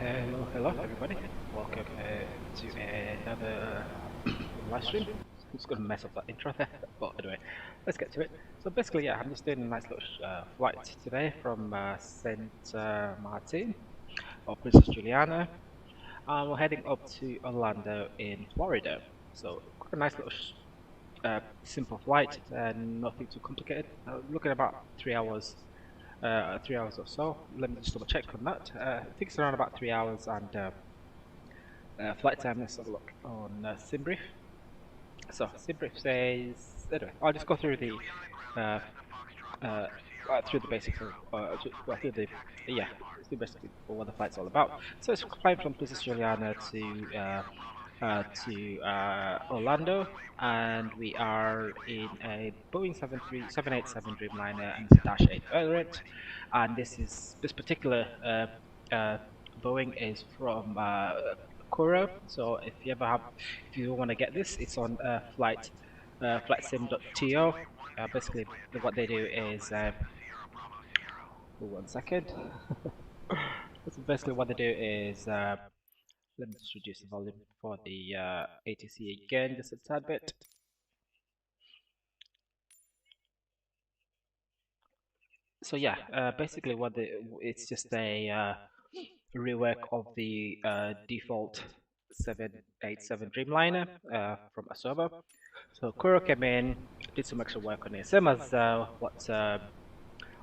Hello everybody. Welcome to another live stream. I'm just gonna mess up that intro there, but anyway, let's get to it. So basically, yeah, I'm just doing a nice little flight today from St. Martin or Princess Juliana. We're heading up to Orlando in Florida. So quite a nice little simple flight, nothing too complicated. Looking at about 3 hours. 3 hours or so. Let me just double check on that. I think it's around about 3 hours and flight time. Let's have a look on SimBrief. So SimBrief says. Anyway, I'll just go through the basics of through the yeah, through basically what the flight's all about. So it's flying from Princess Juliana to Orlando, and we are in a Boeing 787 Dreamliner and it's a Dash 8 variant. And this particular Boeing is from KURO. So if you want to get this, it's on flightsim.to. Basically, what they do is one second. So basically, what they do is let me just reduce the volume for the ATC again, just a tad bit. So yeah, basically it's just a rework of the default 787 Dreamliner from Asoba. So KURO came in, did some extra work on it, same as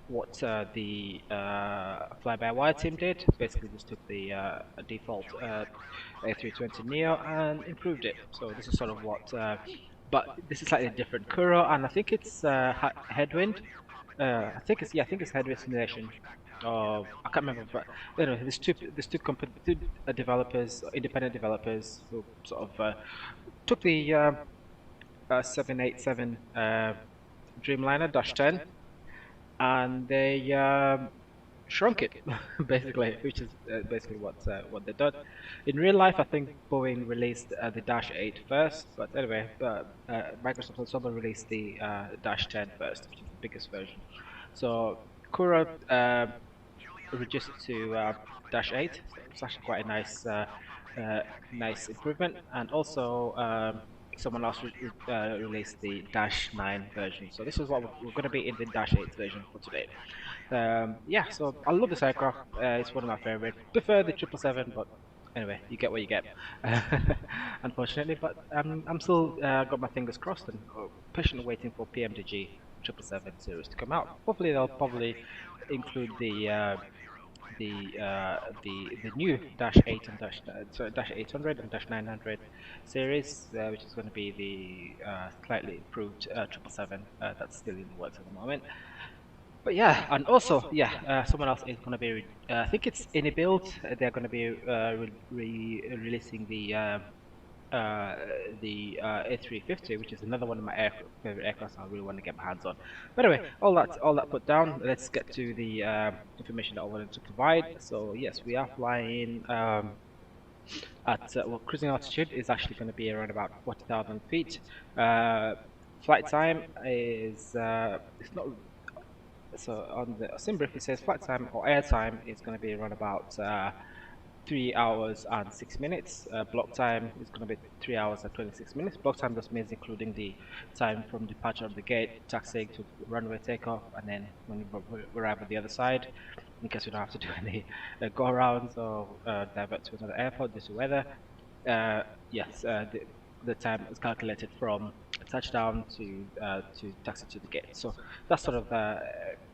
what the fly-by-wire team did. Basically, just took the default A320neo and improved it. So this is sort of what, but this is slightly different. KURO, and I think it's headwind. I think it's headwind simulation. I can't remember, but anyway, two developers, independent developers, who sort of took the 787 Dreamliner -10 and they shrunk it basically, which is basically what they done. In real life, I think Boeing released the Dash 8 first, but anyway, Microsoft and Sober released the Dash 10 first, which is the biggest version. So KURO reduced it to Dash 8. So it's actually quite a nice improvement, and also someone else released the Dash 9 version. So this is what we're going to be in the Dash 8 version for today. Yeah, so I love this aircraft. It's one of my favorite. Prefer the 777, but anyway, you get what you get. Unfortunately, but I'm still got my fingers crossed and patiently waiting for PMDG 777 series to come out. Hopefully, they'll probably include the new Dash 8 and Dash 800 and Dash 900 series, which is going to be the slightly improved 777 that's still in the works at the moment. But yeah, and also someone else is going to be. I think it's any build. They're going to be releasing the A350, which is another one of my favorite aircrafts I really want to get my hands on. But anyway, all that put down, let's get to the information that I wanted to provide. So yes, we are flying at cruising altitude is actually going to be around about 40,000 feet. Flight time is it's not. So on the SimBrief it says flight time or air time is going to be around about 3 hours and 6 minutes. Block time is going to be 3 hours and 26 minutes. Block time just means including the time from departure of the gate, taxiing to runway takeoff, and then when you arrive at the other side, in case you don't have to do any go arounds or divert to another airport due to weather. Yes, the time is calculated from touchdown to taxi to the gate. So that's sort of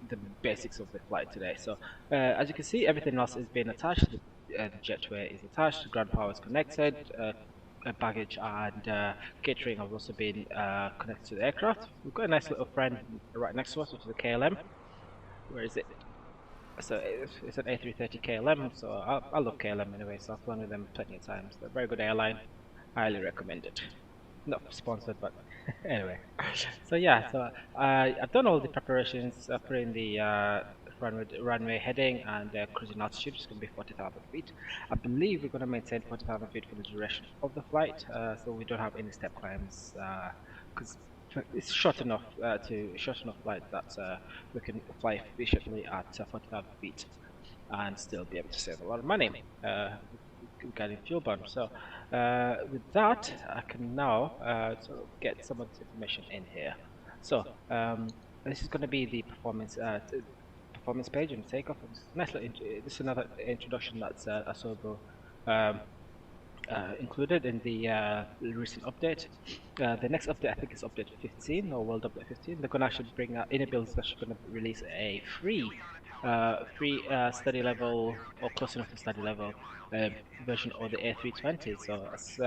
the basics of the flight today. So as you can see, everything else is being attached. The jetway is attached, the ground power is connected, baggage and catering have also been connected to the aircraft. We've got a nice little friend right next to us, which is a KLM. Where is it? So it's an A330 KLM, so I love KLM anyway, so I've flown with them plenty of times. They're a very good airline, highly recommend it. Not sponsored, but anyway. So yeah, so I've done all the preparations, putting the runway heading and cruising altitude. It's going to be 40,000 feet. I believe we're going to maintain 40,000 feet for the duration of the flight, so we don't have any step climbs because it's short enough flight that we can fly efficiently at 40,000 feet. and still be able to save a lot of money regarding fuel burn. So with that, I can now sort of get some of this information in here. So this is going to be the performance page and takeoff. This is another introduction that's Asobo included in the recent update. The next update, I think, is update 15 or world update 15. They're going to actually bring out Inabuild is actually going to release a free study level or close enough to study level version of the A320. So that's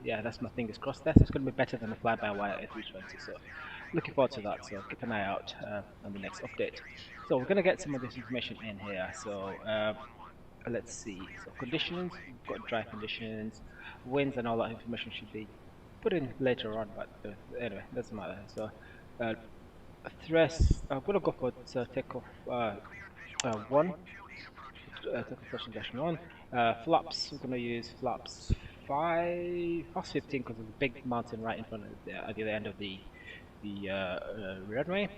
yeah, that's my fingers crossed. It's going to be better than the fly-by-wire A320. So looking forward to that. So keep an eye out on the next update. So we're going to get some of this information in here. So let's see. So conditions, we've got dry conditions, winds, and all that information should be put in later on. But anyway, doesn't matter. So thrust, I'm gonna go for takeoff one. Takeoff session dash one. Flaps, we're gonna use flaps 15 because there's a big mountain right in front of at the other end of the runway.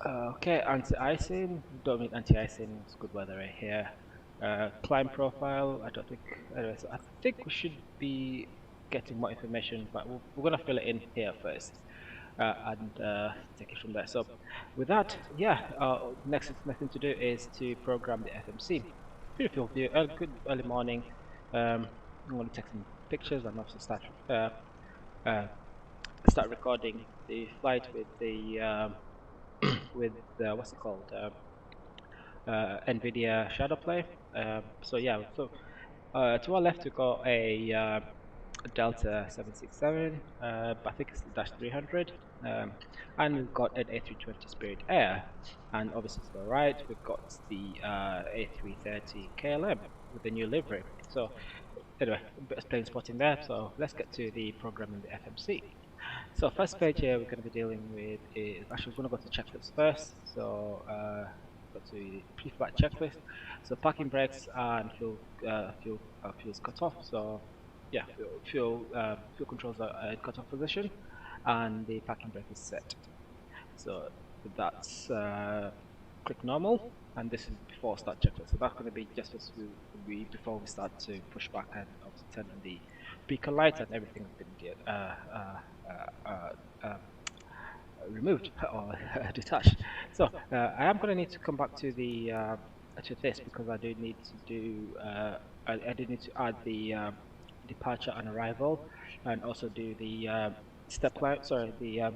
Okay, anti-icing, don't need anti-icing, it's good weather right here. Climb profile, I don't think, anyway, so I think we should be getting more information, but we're gonna fill it in here first and take it from there. So with that, yeah, next thing to do is to program the FMC. Beautiful view, good early morning. I'm gonna take some pictures and also start recording the flight with the with what's it called, NVIDIA Shadowplay. So yeah, so to our left we've got a Delta 767, I think it's the Dash 300, and we've got an A320 Spirit Air, and obviously to the right we've got the A330 KLM with the new livery. So anyway, a bit of plane spotting there, so let's get to the programming the FMC. So first page here we're going to be dealing with is, actually we're going to go to checklist first. So go to pre-flight checklist. So parking brakes and fuel's cut off. So yeah, fuel controls are in cut off position, and the parking brake is set. So that's click normal, and this is before start checklist. So that's going to be just as before we start to push back and obviously turn on the beacon light, and everything has been removed or detached. So I am going to need to come back to the to this because I do need to do I do need to add the departure and arrival, and also do the step plan. Sorry, the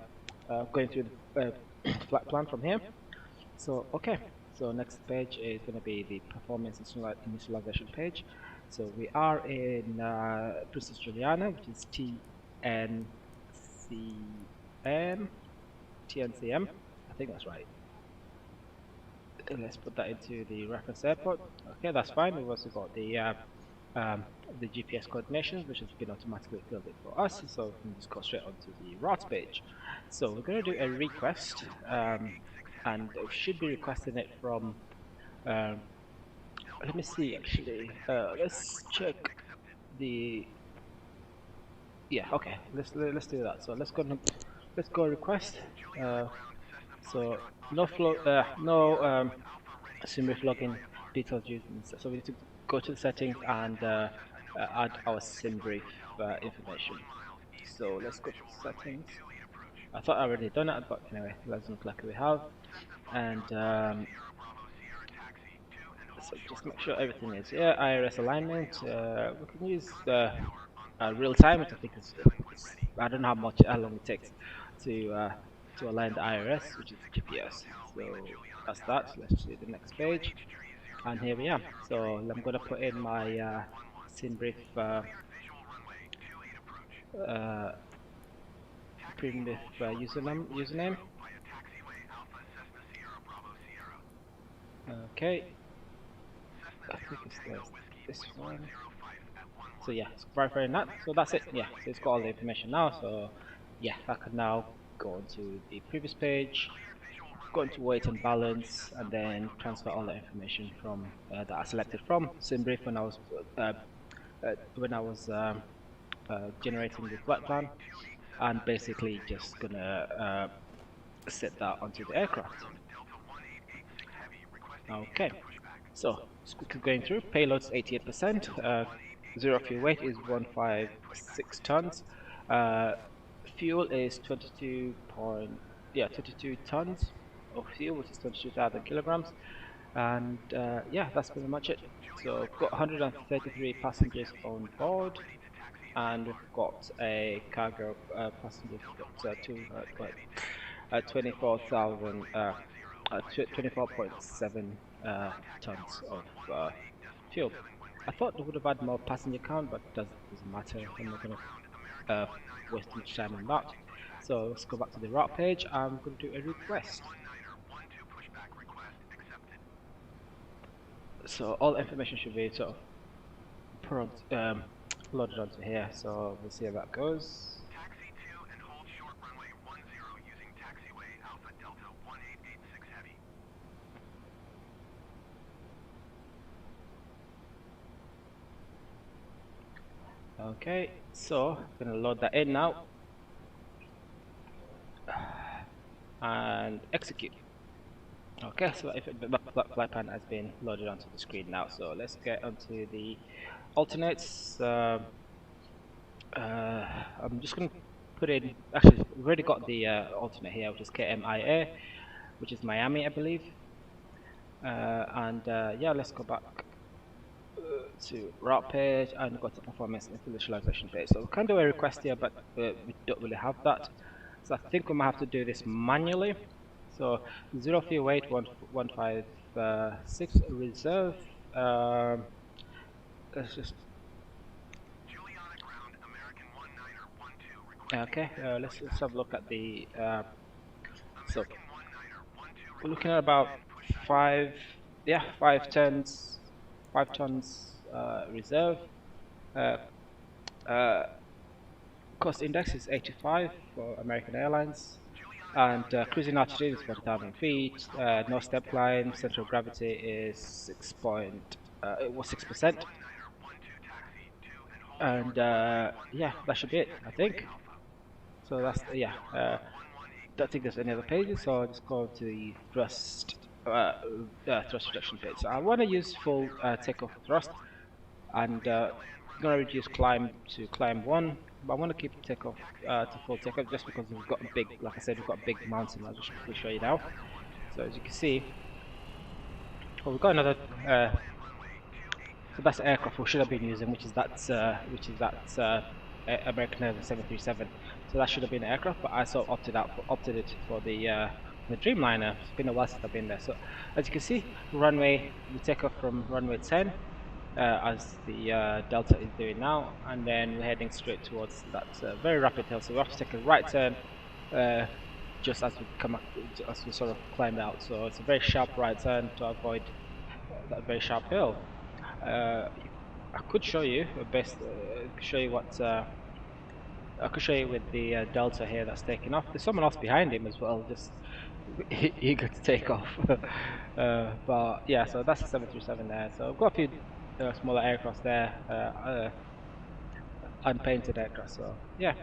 going through the flight plan from here. So okay, so next page is going to be the performance initialization page. So we are in Princess Juliana, which is TNCM. I think that's right. Let's put that into the reference airport. Okay, that's fine. We've also got the GPS coordinations, which has been automatically filled in for us. So we can just go straight onto the route page. So we're going to do a request, and we should be requesting it from. Let me see. Actually, let's check the. Yeah. Okay. Let's do that. So let's go request. So no flow. No SIMRIF login details used. So we need to go to the settings and add our SIMRIF information. So let's go to settings. I thought I already done it, but anyway, let's look like we have. And so just make sure everything is here. IRS alignment. We can use real time, which I think is I don't know how long it takes to align the IRS, which is GPS. So that's that. So let's do the next page, and here we are. So I'm going to put in my SIMRIF primitive username. Okay. I think it's this one. So yeah, it's verifying that. So that's it. Yeah, so it's got all the information now. So yeah, I can now go onto the previous page, go into weight and balance, and then transfer all the information from that I selected from SIMRIF when I was generating the flight plan, and basically just gonna set that onto the aircraft. Okay, so just quickly going through. Payload's 88%. Zero fuel weight is 156 tons. Uh, Fuel is 22 tons of fuel, which is 22,000 kilograms. And yeah, that's pretty much it. So we've got 133 passengers on board, and we've got a cargo passengers. We've got 24,000, 24.7 tons of fuel. I thought they would have had more passenger count, but doesn't matter. I'm not going to waste much time on that. So let's go back to the route page. I'm going to do a request. So all information should be sort of loaded onto here. So we'll see how that goes. Taxi 2 and hold short runway 10 using taxiway Alpha Delta 1886 heavy. Okay, so I'm gonna load that in now and execute. Okay, so if the flight plan has been loaded onto the screen now, so let's get onto the alternates. I'm just gonna put in. Actually, we've already got the alternate here, which is KMIA, which is Miami, I believe. Yeah, let's go back to route page and go to performance initialization page. So we can do a request here, but we don't really have that. So I think we might have to do this manually. So zero fuel weight 156 reserve. Let's just. Okay, let's have a look at the. So we're looking at about 5 tons reserve. Cost index is 85 for American Airlines, and cruising altitude is 40,000 feet. No step line. Central gravity is 6%. And yeah, that should be it, I think. So that's yeah. Don't think there's any other pages, so I'll just go to the thrust reduction page. So I want to use full takeoff thrust, and gonna reduce climb to climb 1, but I want to keep takeoff to full takeoff just because we've got a big, like I said, we've got a big mountain. I'll just quickly show you now. So as you can see, well, we've got another. So that's the aircraft we should have been using, which is that American Airlines 737. So that should have been the aircraft, but I sort of opted it for the Dreamliner. It's been a while since I've been there. So as you can see, runway, we take off from runway 10 as the Delta is doing now, and then we're heading straight towards that very rapid hill. So we have to take a right turn just as we come up, as we sort of climb out. So it's a very sharp right turn to avoid that very sharp hill. I could show you what I could show you with the Delta here that's taking off. There's someone else behind him as well, just eager to take off. But yeah, so that's the 737 there. So I've got a few smaller aircraft there, unpainted aircraft. So yeah.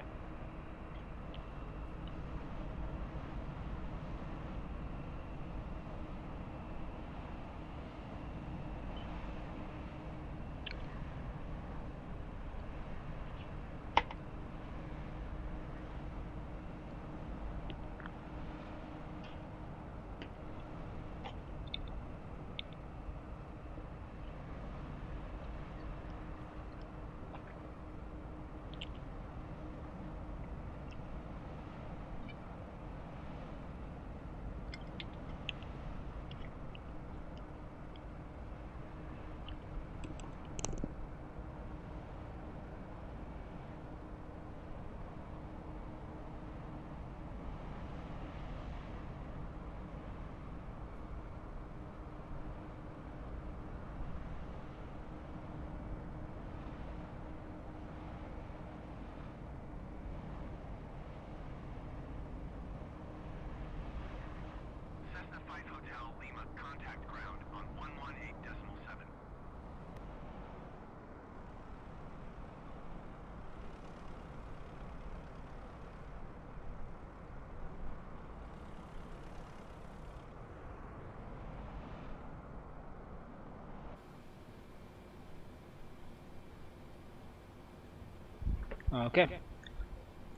Okay.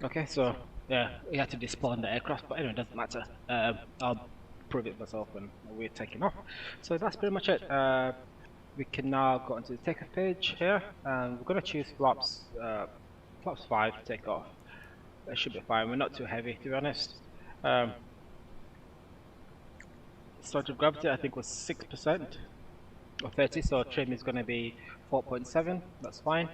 Okay, so yeah, we had to despawn the aircraft, but anyway, it doesn't matter. I'll prove it myself when we're taking off. So that's pretty much it. We can now go onto the takeoff page here, and we're going to choose flaps 5 to take off. That should be fine. We're not too heavy, to be honest. Um, Center of gravity, I think, was 6% or 30, so trim is going to be 4.7. That's fine.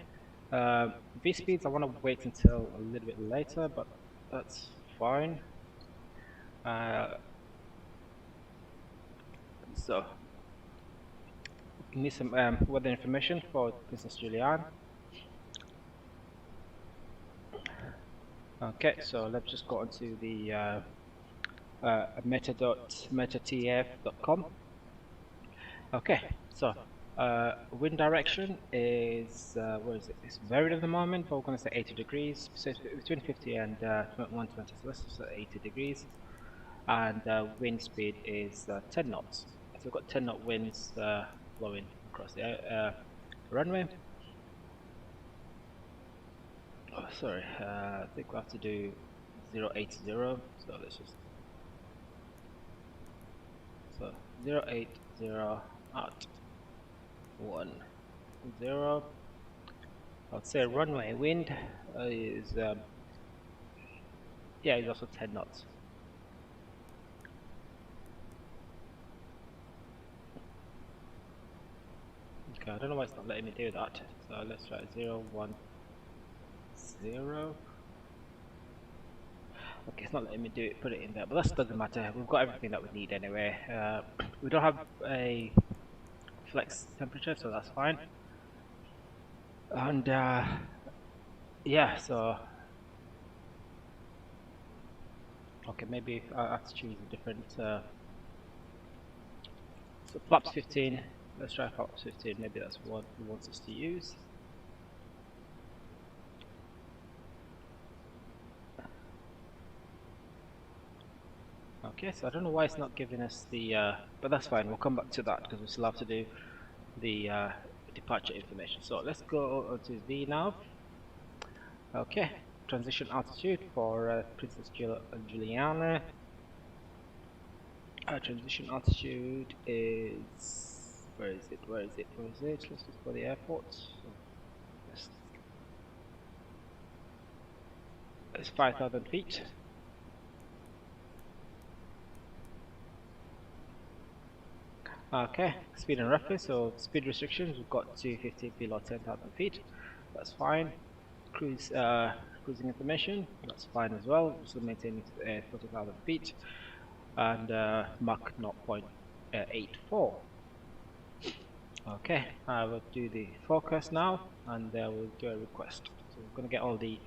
V speeds, I want to wait until a little bit later, but that's fine. So, need some weather information for Princess Julianne. Okay, so let's just go onto the meta.metatf.com. Okay, so wind direction is where is it? It's varied at the moment, but we're going to say 80 degrees. So it's between 50 and 120. So let's just say 80 degrees. And wind speed is 10 knots. So we've got 10 knot winds blowing across the runway. Oh, sorry, I think we have to do 080. So let's just 080 at 10. I'd say runway wind is yeah, it's also 10 knots. Okay, I don't know why it's not letting me do that. So let's try 010. Okay, it's not letting me do it, put it in there, but that doesn't matter. We've got everything that we need anyway. We don't have a flex temperature, so that's fine. And yeah, so okay, maybe I have to choose a different. So flaps 15. Let's try flaps 15. Maybe that's what he wants us to use. Okay, so I don't know why it's not giving us the, but that's fine, we'll come back to that because we still have to do the departure information. So let's go to the nav. Okay, transition altitude for Princess Juliana. Transition altitude is, where is it? Let's look for the airport. It's 5,000 feet. Okay, speed and reference, so speed restrictions, we've got 250 below 10,000 feet, that's fine. Cruising information, that's fine as well, so maintaining 40,000 feet, and Mach 0.84. Okay, I will do the forecast now, and we'll do a request. So we're going to get all the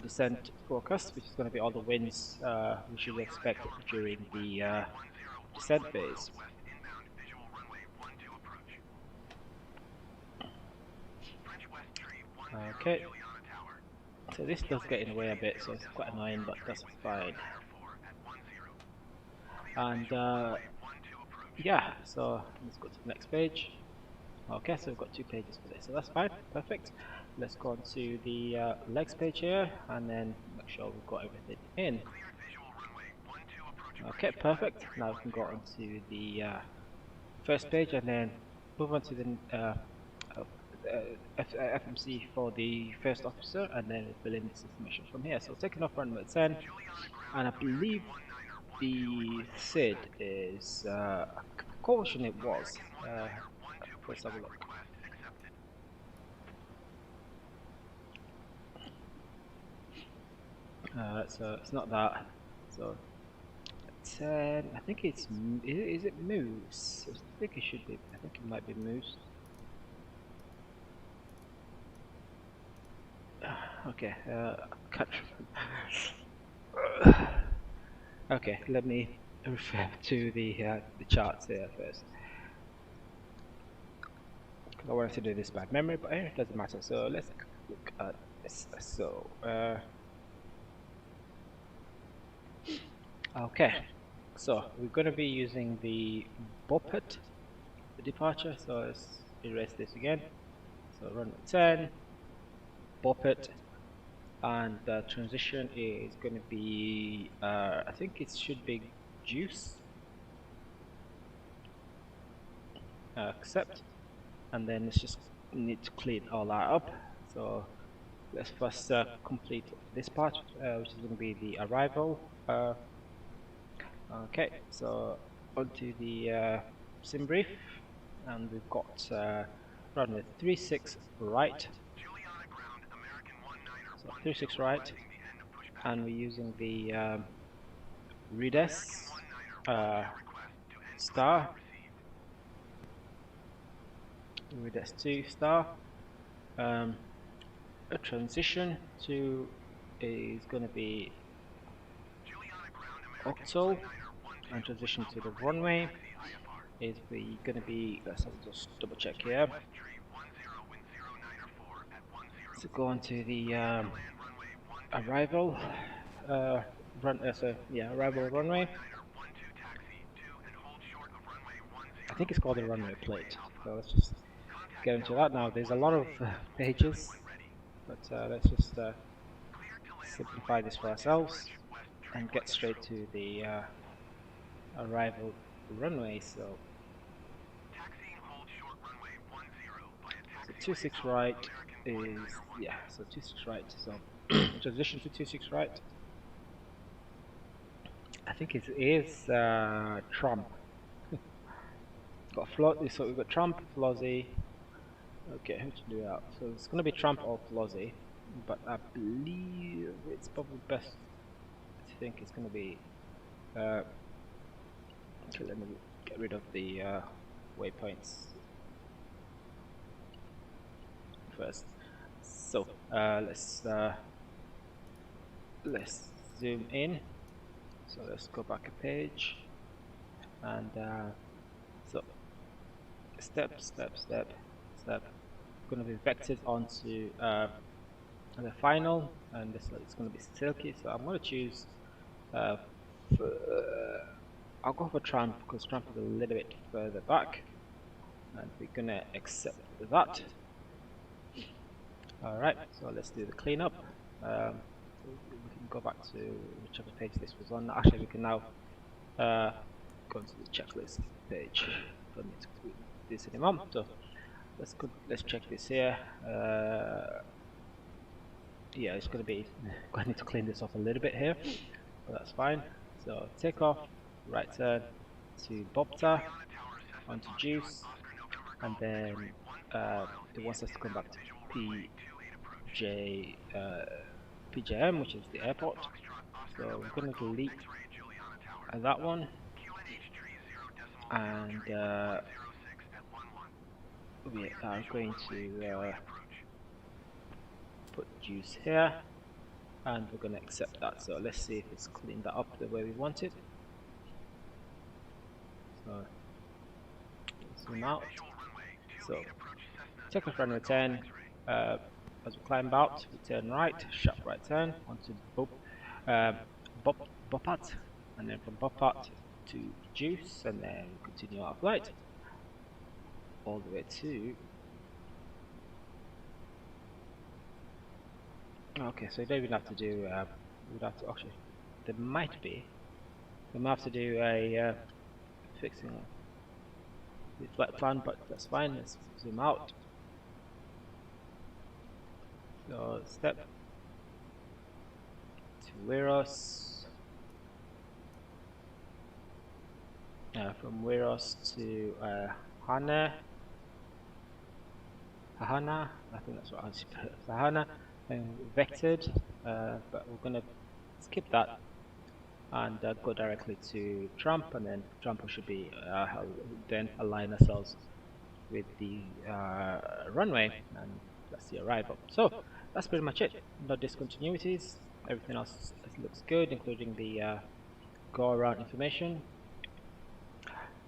descent forecast, which is going to be all the winds we should expect during the descent phase. Okay, so this does get in the way a bit, so it's quite annoying, but that's fine. And yeah, so let's go to the next page. Okay, so we've got 2 pages for this, so that's fine, perfect. Let's go on to the legs page here, and then make sure we've got everything in. Okay, perfect. Now we can go on to the first page, and then move on to the FMC for the first officer, and then we'll fill in this information from here. So taking off runway 10, and I believe the SID is caution it was. Let's have a look. So it's not that. So 10. I think it's. Is it Moose? I think it should be. I think it might be Moose. Okay. Can't. Okay. Let me refer to the charts here first. I wanted to do this by memory, but it doesn't matter. So let's look at this. So okay, so we're going to be using the BOPET departure. So let's erase this again. So runway 10, bop it, and the transition is going to be I think it should be juice, accept, and then it's just need to clean all that up. So let's first complete this part, which is going to be the arrival. Okay, so onto the sim brief, and we've got runway 36 right, so 36 right, and we're using the redes star, redes 2 star. A transition to is going to be octal, and transition to the runway is going to be, let's just double check here. So go on to the arrival arrival runway. I think it's called the runway plate. So let's just get into that now. There's a lot of pages, but let's just simplify this for ourselves and get straight to the arrival runway. So 26 right is, yeah, so 26 right. So transition to 26 right. I think it is Trump. Got so we've got Trump, Flozzy. Okay, who to do that? So it's gonna be Trump or Flozzy, but I believe it's probably best. I think it's gonna be. Okay, let me get rid of the waypoints first. So let's zoom in. So let's go back a page, and so step. Going to be vectored onto the final, and this it's going to be silky. So I'm going to choose. I'll go for Trump because Trump is a little bit further back, and we're going to accept that. Alright, so let's do the cleanup. We can go back to whichever page this was on. Actually, we can now go into the checklist page. Don't need to do this anymore. So let's check this here. Yeah, it's going to be. I need to clean this off a little bit here, but that's fine. So take off, right turn to Bopta, onto juice, and then it wants us to come back to PJM, which is the airport. So we're going to delete that one, and we are going to put juice here, and we're going to accept that. So let's see if it's cleaned that up the way we want it. So zoom out. So take off runway 10. As we climb out, we turn right, sharp right turn onto Bopat, and then from Bopat to juice, and then continue our flight all the way to. Okay, so they would have to do. We'd have to actually. There might be. We might have to do a fixing the flight plan, but that's fine. Let's zoom out. So step to Wiros, from Wiros to Hana, I think that's what I was put. Hana, and vectored, but we're gonna skip that and go directly to Trump, and then Trump should be then align ourselves with the runway, and that's the arrival. So that's pretty much it. No discontinuities. Everything else looks good, including the go around information.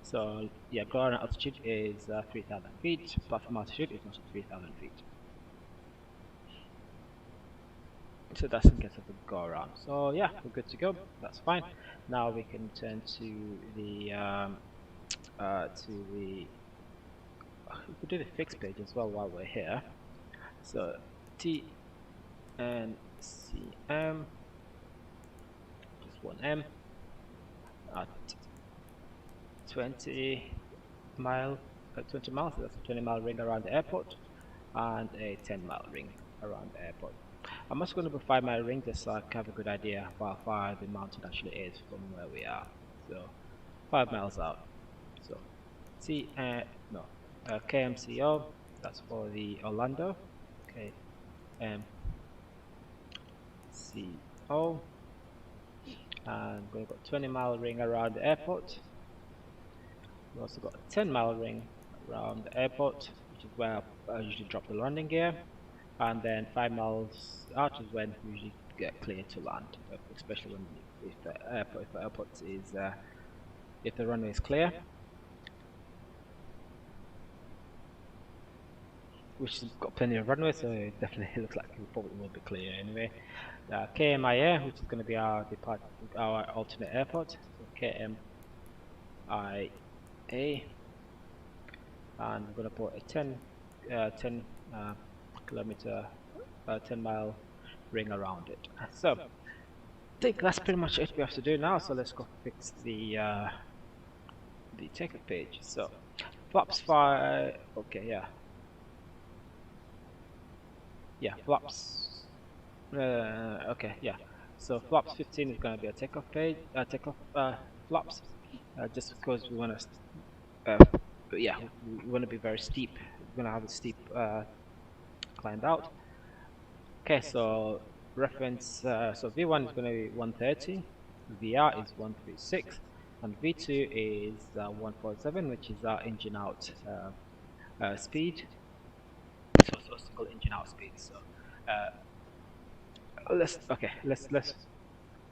So yeah, go around altitude is 3,000 feet. Platform altitude is also 3,000 feet. So that's in case of the go around. So yeah, we're good to go. That's fine. Now we can turn to the we could do the fix page as well while we're here. So TNCM, just one M, at 20 miles, so that's a 20-mile ring around the airport, and a 10-mile ring around the airport. I'm also going to put 5-mile ring just so I can have a good idea of how far the mountain actually is from where we are. So 5 miles out. So KMCO, that's for the Orlando. KMCO, and we've got 20-mile ring around the airport. We've also got a 10-mile ring around the airport, which is where I usually drop the landing gear, and then 5 miles out is when we usually get clear to land, especially when if the airport is if the runway is clear, which has got plenty of runway, so it definitely looks like it probably will be clear anyway. KMIA, which is going to be our alternate airport, so KMIA, and we're going to put a 10 kilometer 10-mile ring around it. So I think that's pretty much it we have to do now, so let's go fix the takeoff page. So flaps 5, okay, flaps, okay, so flaps 15 is going to be a takeoff page, flaps, just because we want to we want to be very steep. We're going to have a steep climb out. Okay, so reference, so V1 is going to be 130, VR is 136, and V2 is 147, which is our engine out speed. So single engine out speed. So let's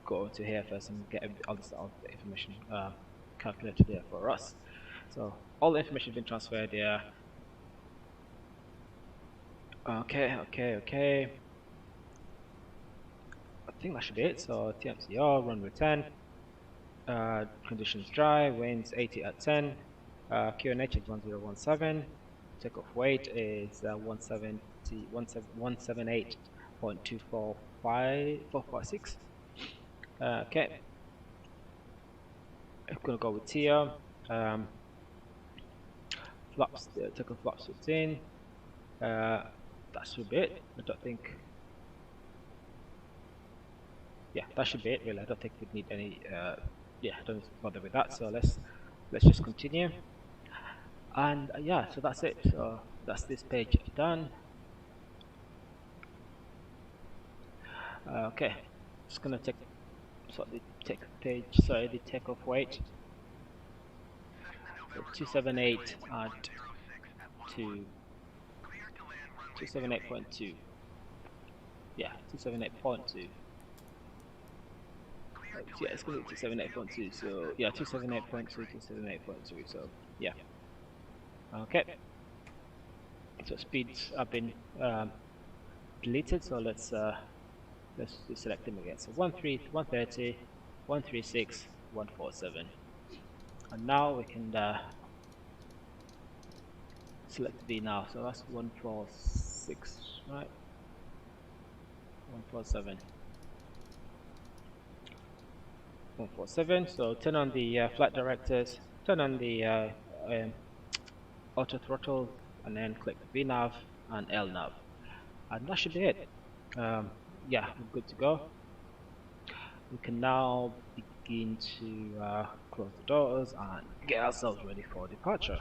go to here first and get all this information calculated here for us. So all the information has been transferred here. Okay. I think that should be it. So TMCO, runway 10, conditions dry, winds 80 at 10, QNH is 1017, takeoff weight is 178.245,446. Okay, I'm gonna go with TIA. Flaps, takeoff flaps 15. That should be it. I don't think. Yeah, that should be it. Really, I don't think we need any. Don't bother with that. So let's just continue. And so that's it. So that's this page done. Okay, just gonna take the takeoff weight. So 278 at 278.2. Yeah, 278.2. Yeah, it's going to be 278.2. So yeah, 278.2, 278.2. So yeah. Okay. So speeds have been deleted. So let's select them again. So 130, 136, 147. And now we can select V now. So that's 146, right? 147. 147. So turn on the flight directors, turn on the auto throttle, and then click VNav and LNav, and that should be it. We're good to go. We can now begin to close the doors and get ourselves ready for departure.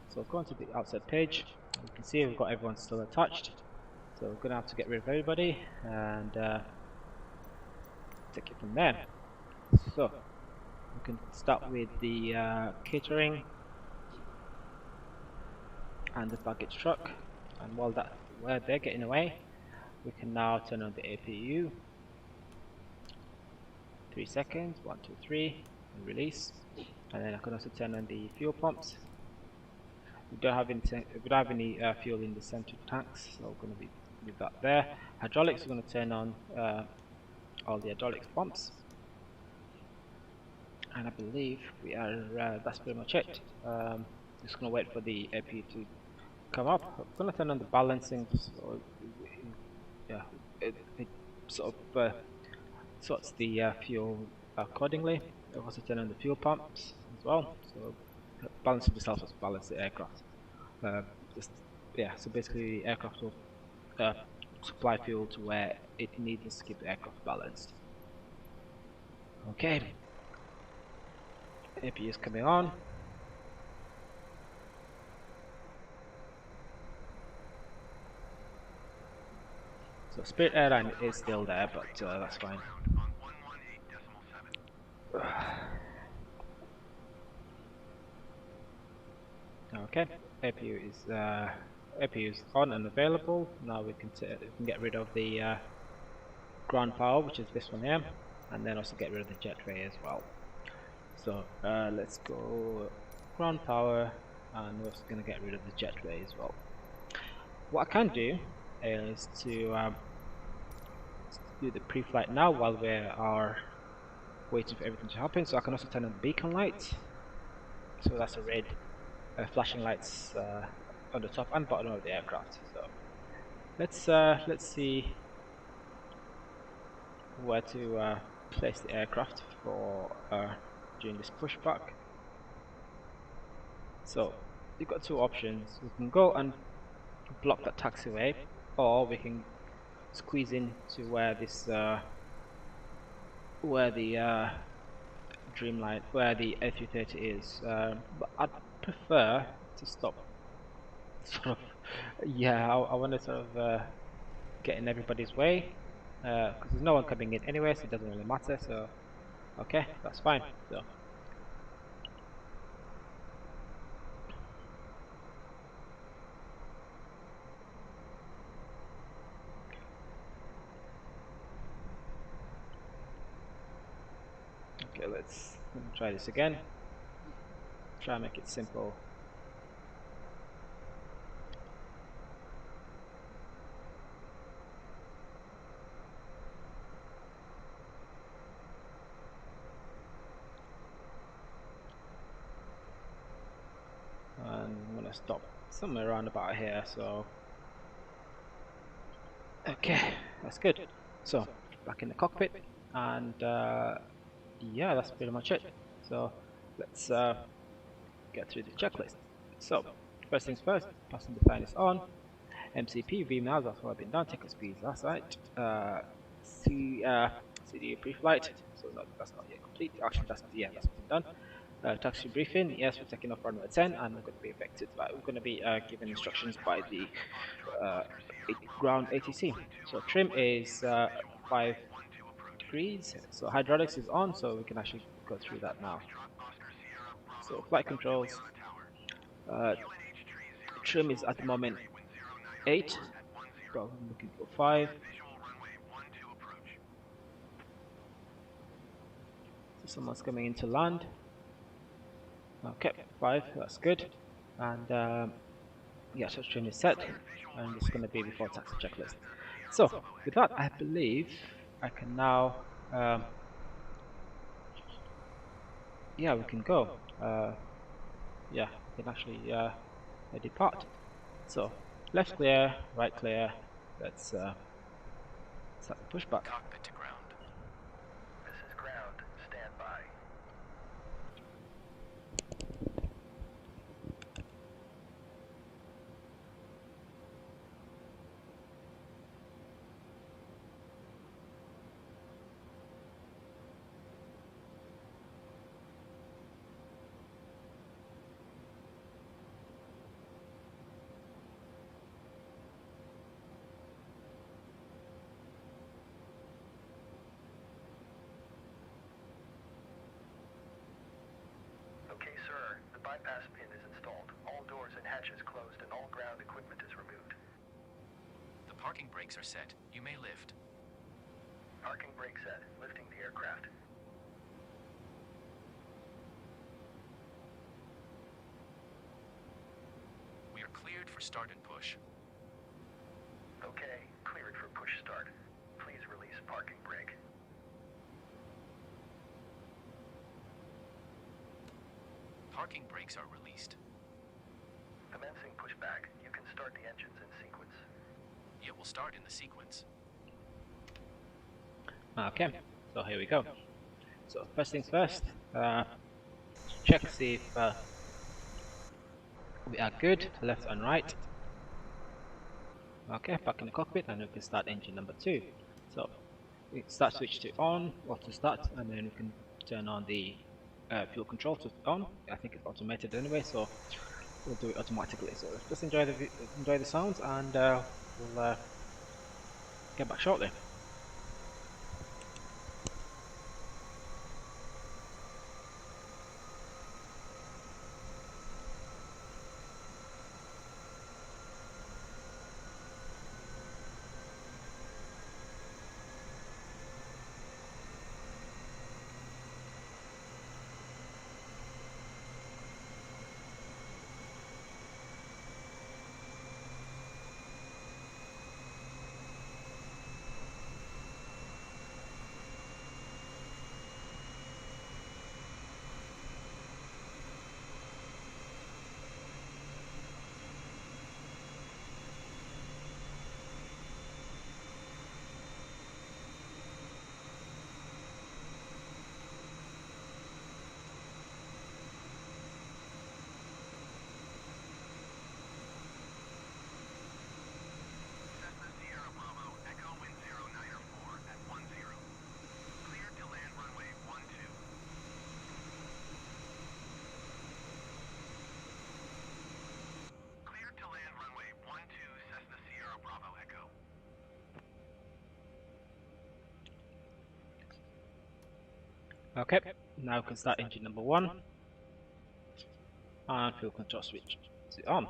So going to the outside page, you can see we've got everyone still attached. So we're going to have to get rid of everybody and take it from there. So we can start with the catering and the baggage truck, and while they're getting away, we can now turn on the APU. 3 seconds, 1, 2, 3, and release. And then I can also turn on the fuel pumps. We don't have any fuel in the center tanks, so we're going to leave that there. Hydraulics, we're going to turn on all the hydraulics pumps. And I believe we are. That's pretty much it. Just going to wait for the APU to come up. I'm going to turn on the balancing. So, it sort of sorts the fuel accordingly. It also turn on the fuel pumps as well, so balance of itself, also balance the aircraft. Uh, just yeah, so basically the aircraft will supply fuel to where it needs to keep the aircraft balanced. Okay, APU is coming on. So Spirit Airline is still there, but that's fine. Okay, APU is on and available. Now we can get rid of the ground power, which is this one here, and then also get rid of the jet tray as well. So let's go ground power, and we're also going to get rid of the jet tray as well. What I can do is to do the pre-flight now while we are waiting for everything to happen. So I can also turn on the beacon light. So that's a red flashing lights on the top and bottom of the aircraft. So let's see where to place the aircraft for during this pushback. So you've got two options. We can go and block that taxiway, or we can squeeze in to where this where the Dreamline, where the A330 is. But I'd prefer to stop. Sort of, yeah. I want to sort of get in everybody's way because there's no one coming in anyway, so it doesn't really matter. So okay, that's fine. So. Okay, let's try this again. Try and make it simple. And I'm gonna stop somewhere around about here. So okay, that's good. So back in the cockpit, and yeah, that's pretty much it. So let's get through the checklist. So first things first, passenger plan is on. MCP, VMAs, that's what I've been done. Ticket speeds, that's right. CDA pre-flight, so that's not yet complete. Actually, that's been done. Taxi briefing, yes, we're taking off runway 10, and we're going to be affected by, we're going to be given instructions by the ground ATC. So trim is 5 degrees, so hydraulics is on, so we can actually go through that now. So flight controls, trim is at the moment 8, but I'm looking for 5. So someone's coming in to land. Okay, 5, that's good. And yeah, so trim is set, and it's going to be before taxi checklist. So with that, I believe I can now, yeah, we can go. Yeah, we can actually depart. So left clear, right clear. Let's start the pushback. Cockpit to ground. This is ground. Stand by. Okay, sir. The bypass pin is installed. All doors and hatches closed and all ground equipment is removed. The parking brakes are set. You may lift. Parking brake set. Lifting the aircraft. We are cleared for start and push. Okay, cleared for push start. Please release parking brake. Parking brakes are released. Commencing pushback. You can start the engines in sequence. It will start in the sequence. Okay, so here we go. So first things first, check see if we are good, left and right. Okay, back in the cockpit, and we can start engine number 2. So we start switch to on or to start, and then we can turn on the fuel control to on. I think it's automated anyway, so we'll do it automatically. So just enjoy the sounds, and we'll get back shortly. Cessna Sierra Bravo, Echo Wind 0904 at 10. Cleared to land runway 12. Cleared to land runway 12, Cessna Sierra Bravo, Echo. Okay, now we can start engine number 1, and fuel control switch to on.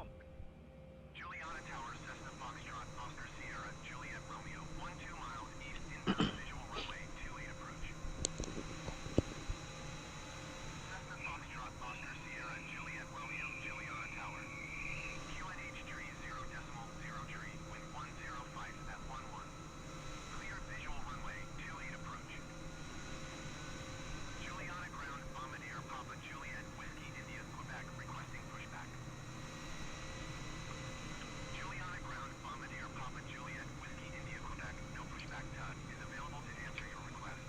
Juliana Tower, Cessna Foxtrot, Oscar Sierra, Juliet Romeo, 12 miles east inbound visual runway 28 approach. Cessna Foxtrot, Oscar Sierra, Juliet Romeo, Juliana Tower. QNH tree 0.0 tree, wind 105 at 11. Clear visual runway 28 approach. Juliana ground, Bombardier Papa Juliet, Whiskey India, Quebec, requesting pushback. Juliana ground, Bombardier Papa Juliet, Whiskey India, Quebec, no pushback tug is available to answer your request.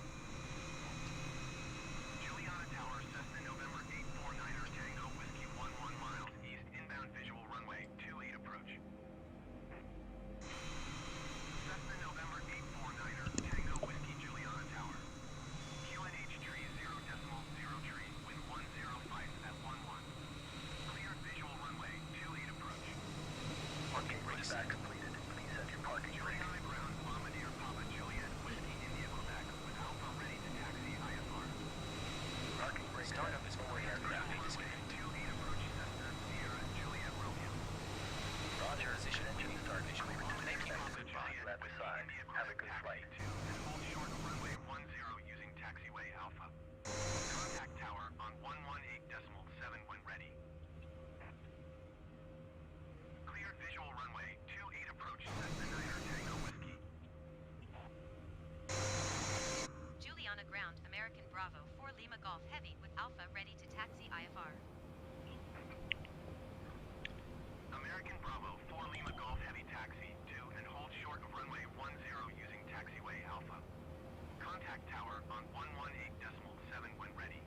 Juliana Tower, Cessna November 849er Tango, Whiskey 11 miles east inbound visual runway 28 approach. Cessna November 849er Tango, Whiskey Juliana Tower. QNH tree 0.0 tree, wind 105 at 11. Clear visual runway 28 approach. Parking brakes set. Completed. Please set your parking brake. Juliana ground, Bombardier Papa Juliet, Whiskey India, Quebec, with Alpha ready to taxi IFR. Parking brake startup is for aircraft in this Runway 28 approach, Cessna Sierra Juliet Romeo. Roger, position engine start visual. Thank you. Papa Goodbye. Juliet, Left Whiskey side. India, Have a Quebec, good flight. taxi 2 and hold short of runway 10 using taxiway Alpha. Contact tower on 118.7 when ready. Cleared visual runway 28 approach, Cessna 9er Tango Whiskey. Juliana ground, American Bravo, 4 Lima Golf Heavy with Alpha ready to taxi IFR. American Bravo, 4 Lima Golf Heavy taxi 2 and hold short of runway 10 using taxiway Alpha. Contact tower on 118.7 when ready.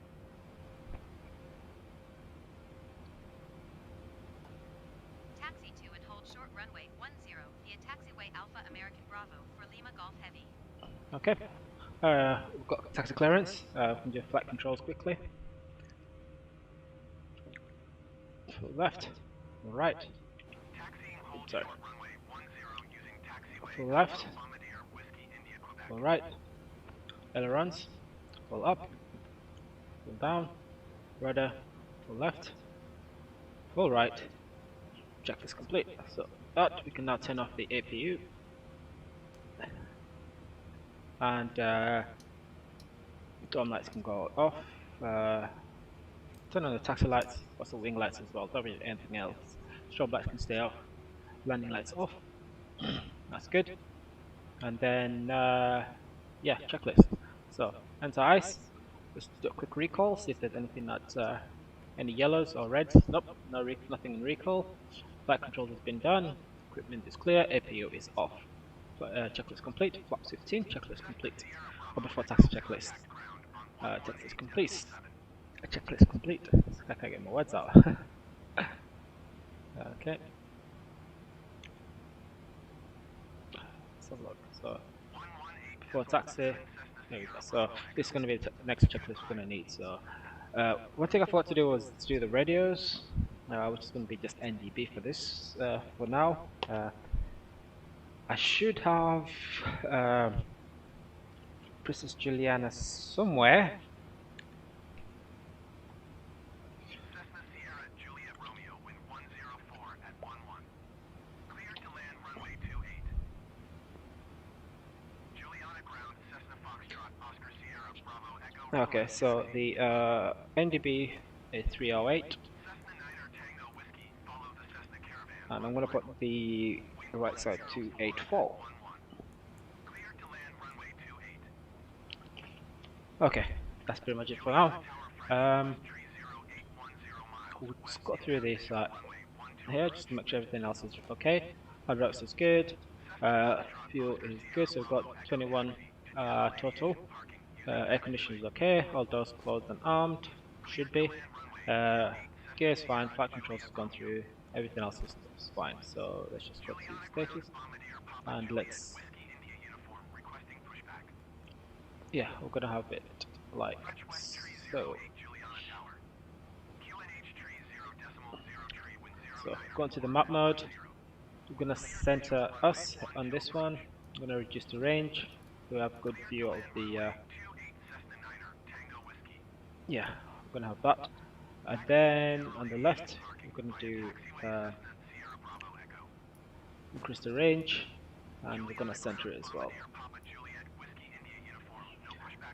Taxi 2 and hold short runway 10 via taxiway Alpha American Bravo for Lima Golf Heavy. Okay, we've got taxi clearance. We can do flight controls quickly. Full left, full right, Taxiing hold sorry, short runway 10 using taxiway full left, Bombardier Whiskey India Quebec. full right, ailerons, full up, full down, rudder, full left, full right. Checklist complete. So that we can now turn off the APU, and dome lights can go off. Turn on the taxi lights, also wing lights as well. Don't need anything else. Strobe lights can stay off. Landing lights off. That's good. And then yeah, checklist. So enter ice. Just do a quick recall. See if there's anything that any yellows or reds. Nope, nothing in recall. Flight control has been done. Equipment is clear. APU is off. Checklist complete. Flaps 15. Checklist complete. or before taxi checklist. Checklist complete. Checklist complete. I can't get my words out. Okay. Let's have a look. So before taxi, there we go. So this is going to be the next checklist we're going to need. So one thing I forgot to do was to do the radios, which is going to be just NDB for this for now. I should have Princess Juliana somewhere. Cessna Sierra Juliet Romeo, wind 104 at 11. Cleared to land runway 28. Juliana ground, Cessna Foxtrot, Oscar Sierra, Bravo Echo. Okay, so the NDB is 308, Cessna Niner Tango Whiskey, follow the Cessna Caravan. and I'm going to put the right side 284. Cleared to land runway 28. Okay, that's pretty much it for now. We'll just go through this here just to make sure everything else is okay. Hydraulics is good. Fuel is good, so we've got 21 total. Air conditioning is okay. All doors closed and armed. Should be. Gear is fine. Flight controls has gone through. Everything else is fine. So let's just go to status and let's. Yeah, we're gonna have it like so. So go into the map mode. We're gonna center us on this one. I'm gonna reduce the range. So we have a good view of the. Yeah, we're gonna have that. And then on the left, we're gonna do increase the range, and we're gonna center it as well.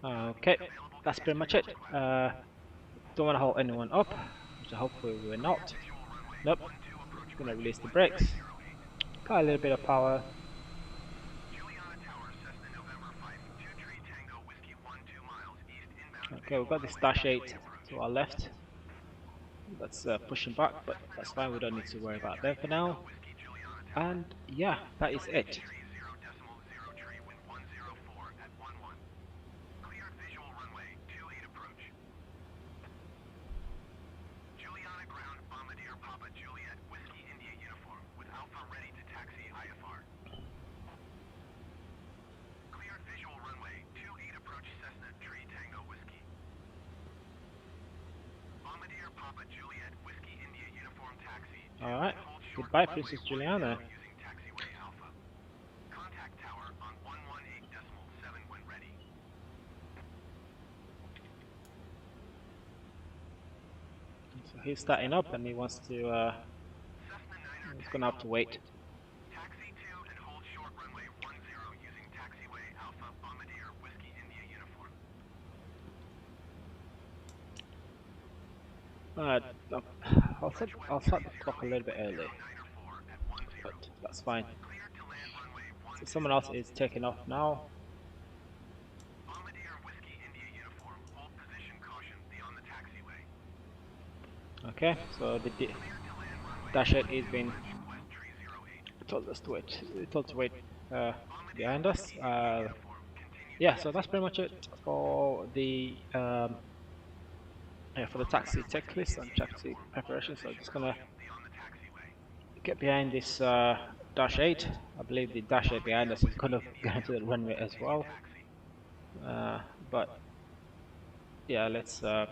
Okay, that's pretty much it. Don't want to hold anyone up, so hopefully we're not. Nope. Gonna release the brakes. Got a little bit of power. Okay, we've got this dash 8 to our left. That's pushing back, but that's fine. We don't need to worry about that for now. And yeah, that is it. Alright, goodbye Princess Juliana. So he's starting up and he wants to, he's gonna have to wait. Taxi 2 and hold short runway 10 using taxiway Alpha Bombardier Whiskey India uniform. I'll set the clock a little bit early, but that's fine. So someone else is taking off now. Bombardier Whiskey India uniform, hold position, caution, beyond the taxiway. Okay, so the dash 8 is being told us to wait. Told to wait behind us. Yeah, so that's pretty much it for the taxi checklist and taxi preparation. So I'm just gonna get behind this dash 8. I believe the dash 8 behind us is gonna go into the runway as well. But yeah, let's. So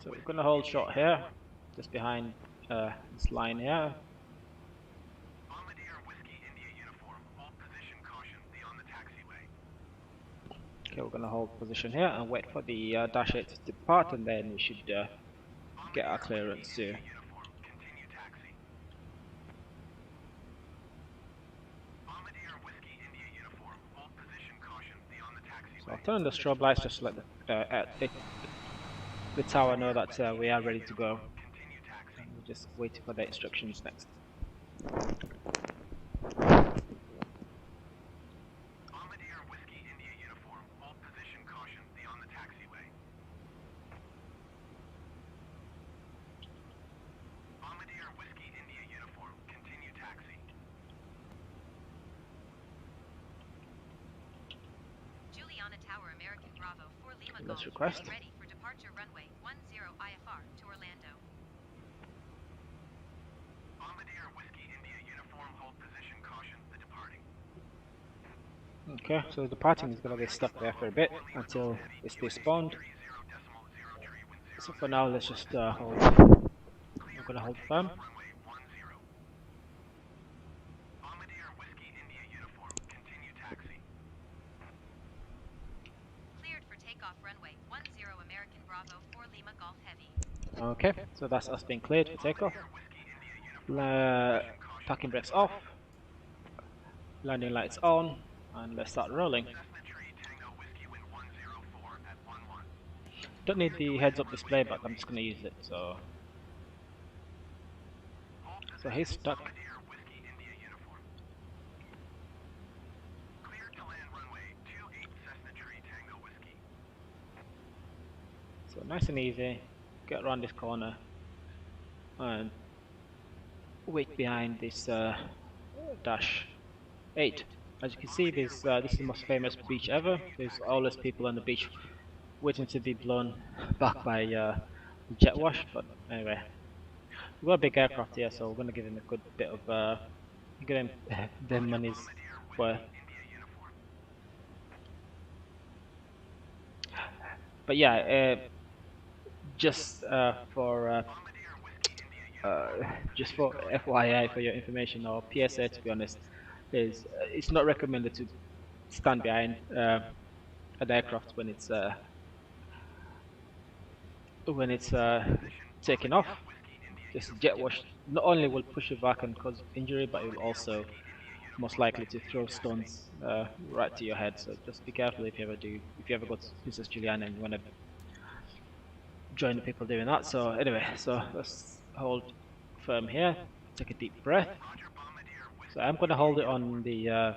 we're gonna hold short here, just behind this line here. Okay, we're gonna hold position here and wait for the dash 8 to depart, and then we should get our clearance too. So I'll turn the strobe lights just to let the tower know that we are ready to go. And we're just waiting for the instructions next. Juliana Tower, American Bravo, 4 Lima Golf. Let's request. Be ready for departure runway 10 IFR to Orlando. Bombardier Whiskey India uniform, hold position, caution, the departing. Okay, so the departing is gonna get stuck there for a bit until it's despawned. 30.03 wind So for now, let's just hold. I'm gonna hold firm. runway 10. Bombardier Whiskey India uniform, continue taxi. Cleared for takeoff runway 10 American Bravo, 4 Lima Golf Heavy. Okay, so that's us being cleared for takeoff. Parking brakes off. Landing lights on, and let's start rolling. Cessna Tree Tango Whiskey wind 104 at 11. Don't need the heads-up display, but I'm just gonna use it. So he's stuck. Bombardier Whiskey India uniform. Cleared to land runway 28 Cessna Tree Tango Whiskey. So nice and easy. Get around this corner and wait behind this dash 8. As you can see, this is the most famous beach ever. There's always people on the beach waiting to be blown back by jet wash. But anyway, we've got a big aircraft here, so we're going to give him a good bit of give him their money's worth. But yeah, just for FYI, for your information, or PSA, to be honest, is it's not recommended to stand behind an aircraft when it's taking off. This jet wash not only will push you back and cause injury, but it will also most likely to throw stones right to your head. So just be careful if you ever go to Princess Juliana and you want to join the people doing that. So anyway, so let's hold firm here, take a deep breath. So I'm going to hold it on the so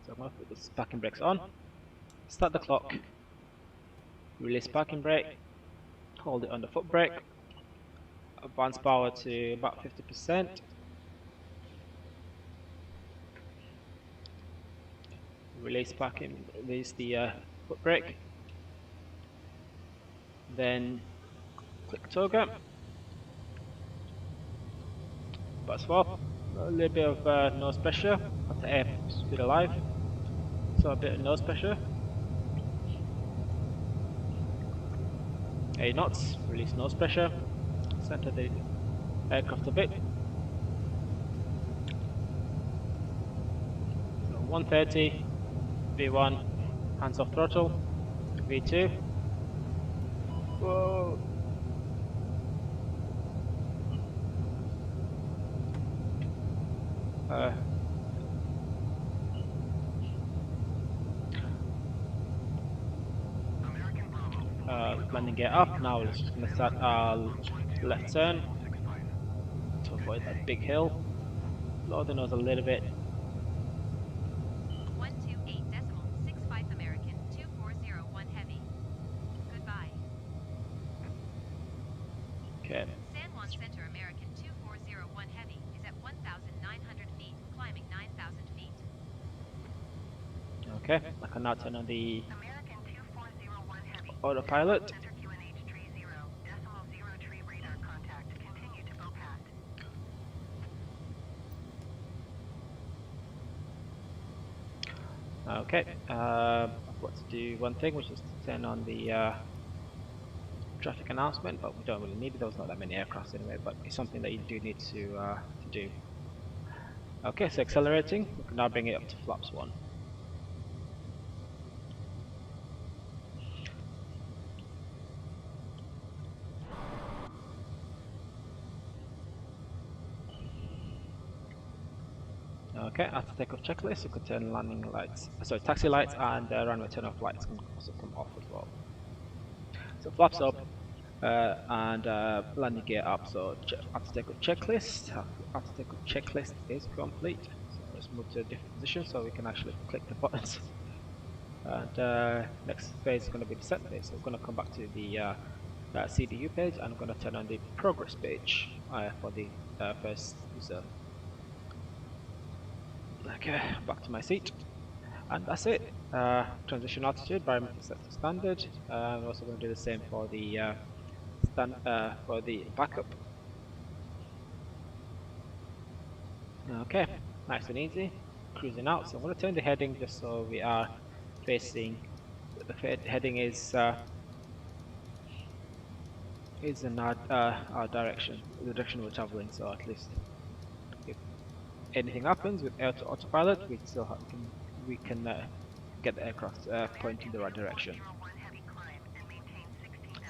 I'm going to put the parking brakes on, start the clock, release parking brake, hold it on the foot brake, advance power to about 50%, release the foot brake, then click toga, butt swap, a little bit of nose pressure at the air speed alive, so a bit of nose pressure, 8 knots, release nose pressure, center the aircraft a bit, so 130, V1, hands off throttle, V2, whoa. Landing gear up. Now we're just going to start our left turn to avoid that big hill. Lower the nose a little bit. 128.65 American 2401 Heavy. Goodbye. Okay. San Juan Center American 2401 Heavy is at 1,900 feet, climbing 9,000 feet. Okay, I can now turn on the American 2401 Heavy. autopilot. Center QNH tree 0, decimal 0 tree radar contact. Continue to BOPAT. Okay, I've got to do one thing, which is to turn on the traffic announcement, but we don't really need it. There's not that many aircrafts anyway, but it's something that you do need to do. Okay, so accelerating, we can now bring it up to flaps 1. Okay, after takeoff checklist, you could turn landing lights, sorry, taxi lights and runway turn off lights can also come off as well. So flaps up and landing gear up. So after takeoff checklist is complete. So let's move to a different position so we can actually click the buttons. And next phase is going to be the set phase. So we're going to come back to the CDU page, and I'm going to turn on the progress page for the first user. Okay, back to my seat. And that's it. Transition altitude, barometer set to standard. I'm also going to do the same for the backup. Okay, nice and easy. Cruising out. So I'm going to turn the heading just so we are facing. The heading is in our direction, the direction we're traveling. So at least if anything happens with autopilot, we can get the aircraft pointing the right direction.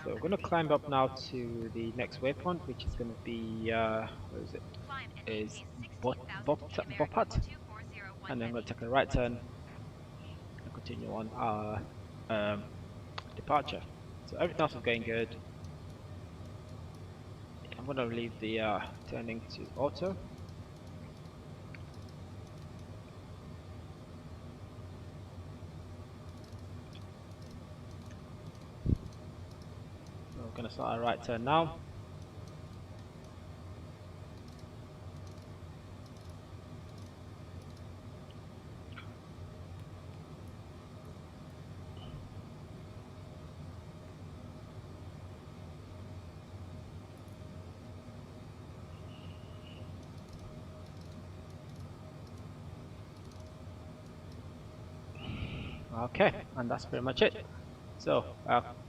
So we're going to climb up now to the next waypoint, which is going to be where is it? Climb and Is maintain 16,000 feet Bopat, American 2401 and then I'm going heavy. to take a right turn and continue on our departure. So everything else is going good. I'm going to leave the turning to auto. So we're going to start our right turn now. Okay, and that's pretty much it. So,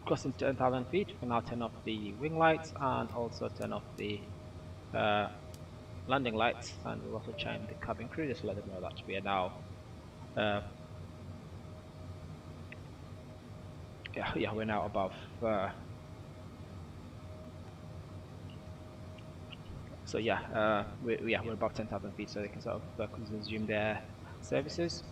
crossing 10,000 feet, we can now turn off the wing lights and also turn off the landing lights, and we'll also chime the cabin crew just to let them know that we are now we're now above we're above 10,000 feet, so they can sort of resume their services.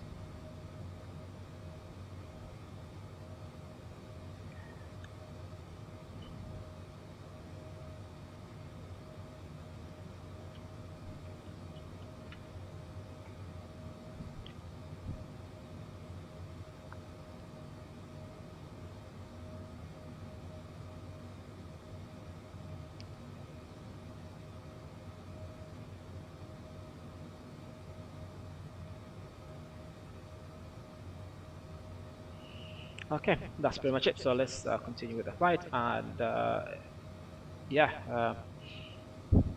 Okay, that's pretty much it. So let's continue with the flight, and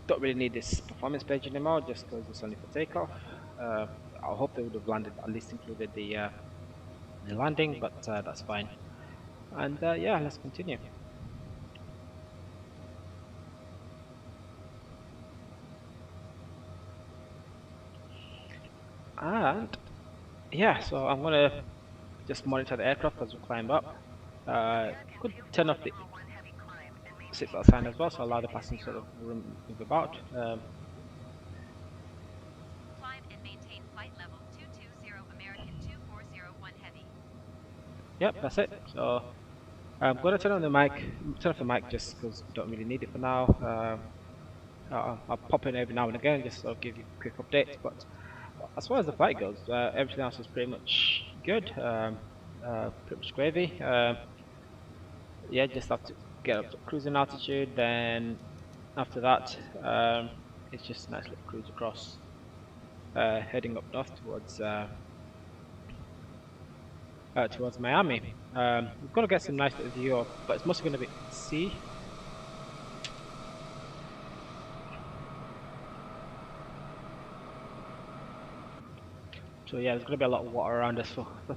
don't really need this performance page anymore, just because it's only for takeoff. I hope they would have landed, at least included the landing, but that's fine. And yeah, let's continue. And yeah, so I'm gonna just monitor the aircraft as we climb up. Could turn off the seatbelt sign as well, so allow the passengers sort of move about. Climb and maintain flight level 220 American 2401 heavy. Yep, that's it. So I'm gonna turn off the mic just because we don't really need it for now. I'll pop in every now and again just to give you quick updates. But as far as the flight goes, everything else is pretty much good. Pretty much gravy. Yeah, just have to get up to cruising altitude. Then after that, it's just a nice little cruise across, heading up north towards Miami. We've got to get some nice little view of, but it's mostly going to be sea. So yeah, there's going to be a lot of water around us for the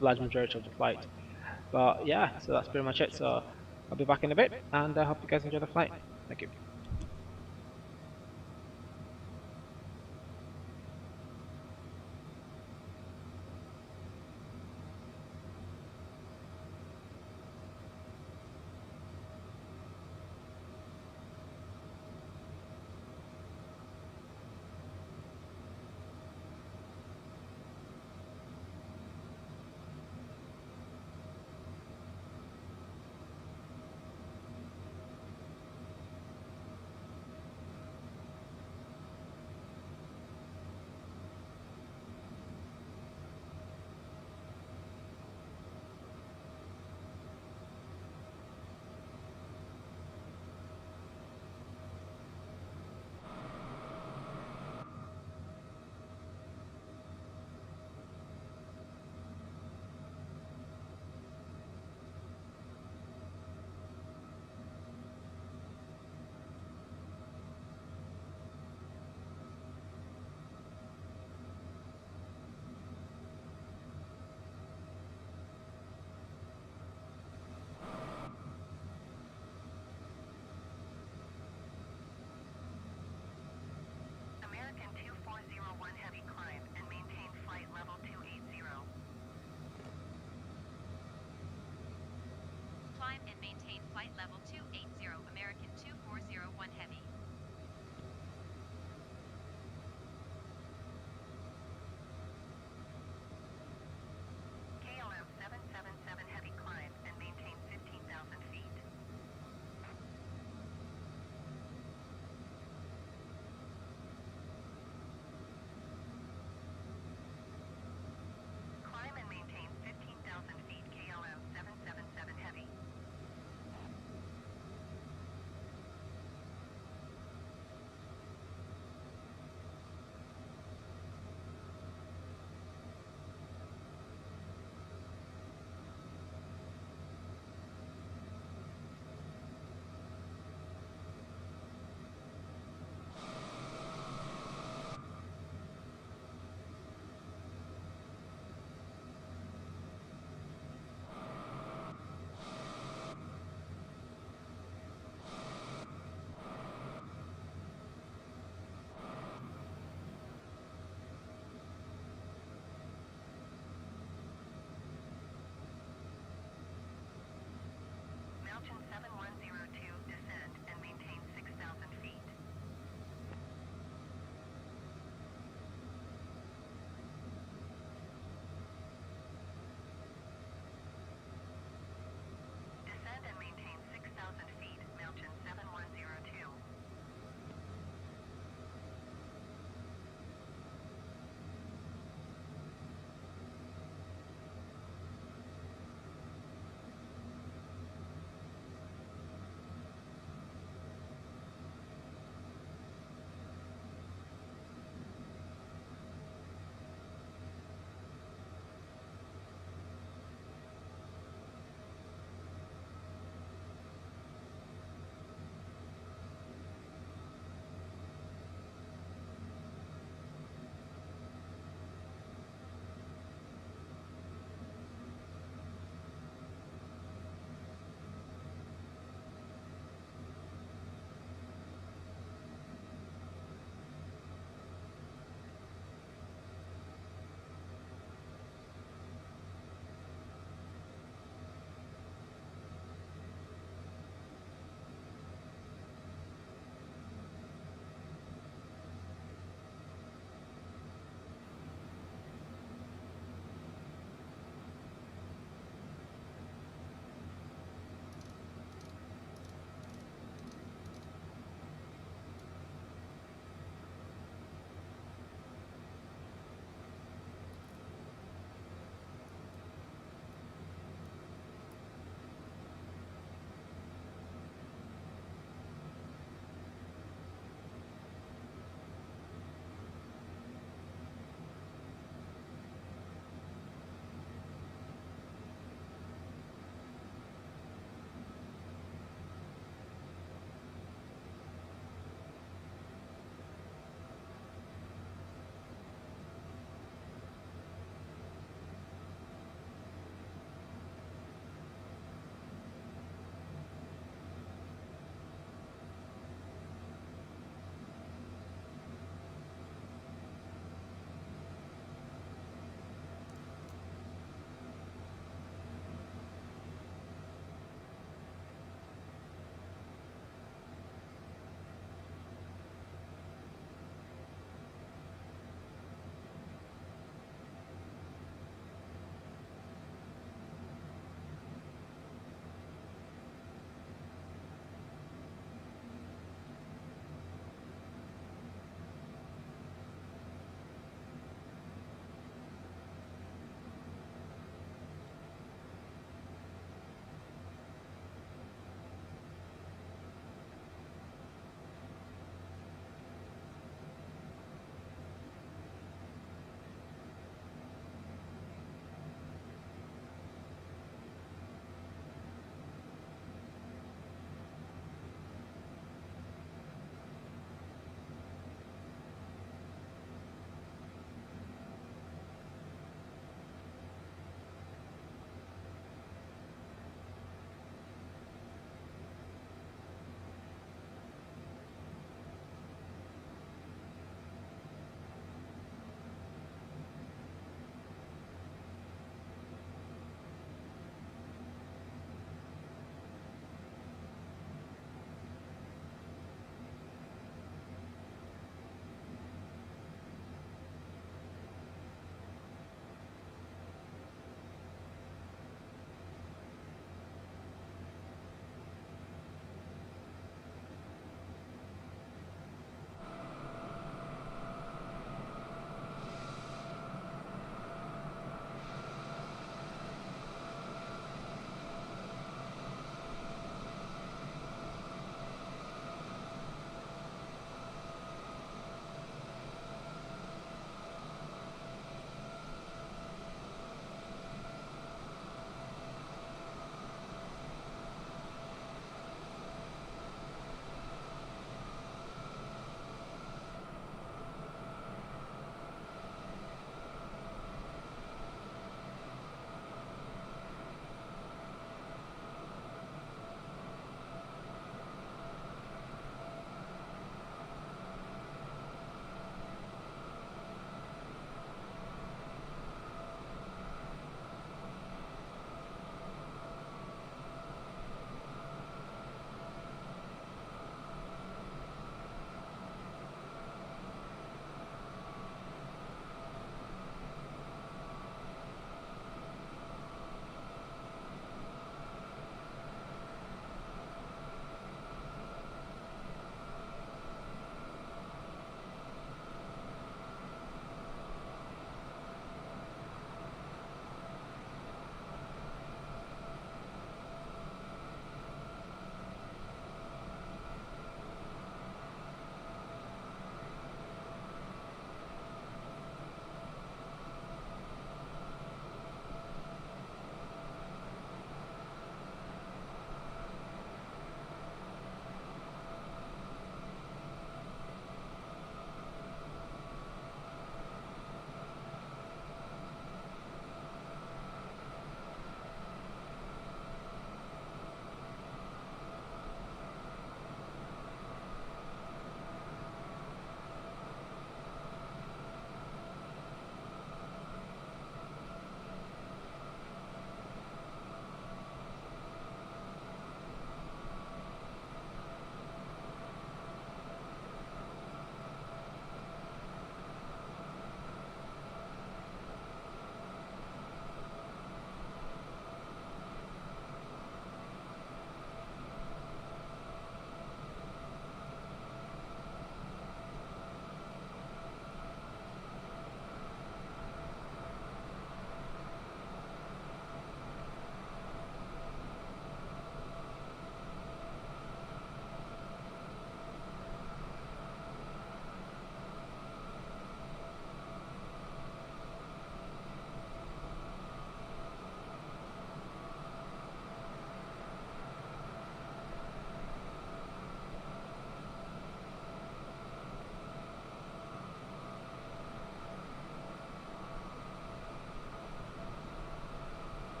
large majority of the flight. But yeah, so that's pretty much it. So I'll be back in a bit, and I hope you guys enjoy the flight. Thank you.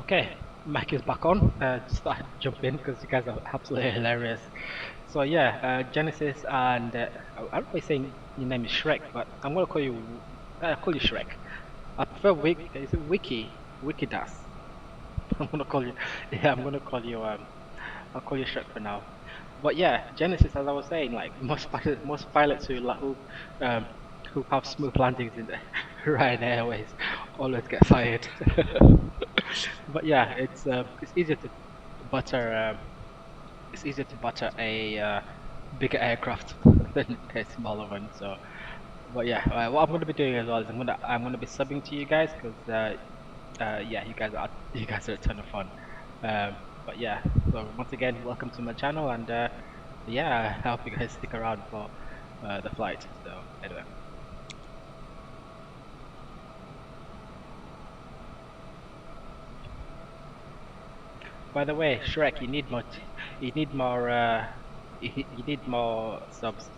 Okay, Mac is back on. Just thought I'd jump in because you guys are absolutely hilarious. So yeah, Genesis and I don't know saying your name is Shrek, but I'm gonna call you Shrek. I prefer is it Wikidas? I'm gonna call you yeah, I'm gonna call you I'll call you Shrek for now. But yeah, Genesis, as I was saying, like most pilots um who have smooth landings in the Ryan Airways always get fired. But yeah, it's easier to butter a bigger aircraft than a smaller one. So, but yeah, what I'm gonna be doing as well is I'm gonna be subbing to you guys because yeah, you guys are a ton of fun. But yeah, so once again, welcome to my channel, and yeah, I hope you guys stick around for the flight. So anyway. By the way, Shrek, you need more, you need more subs.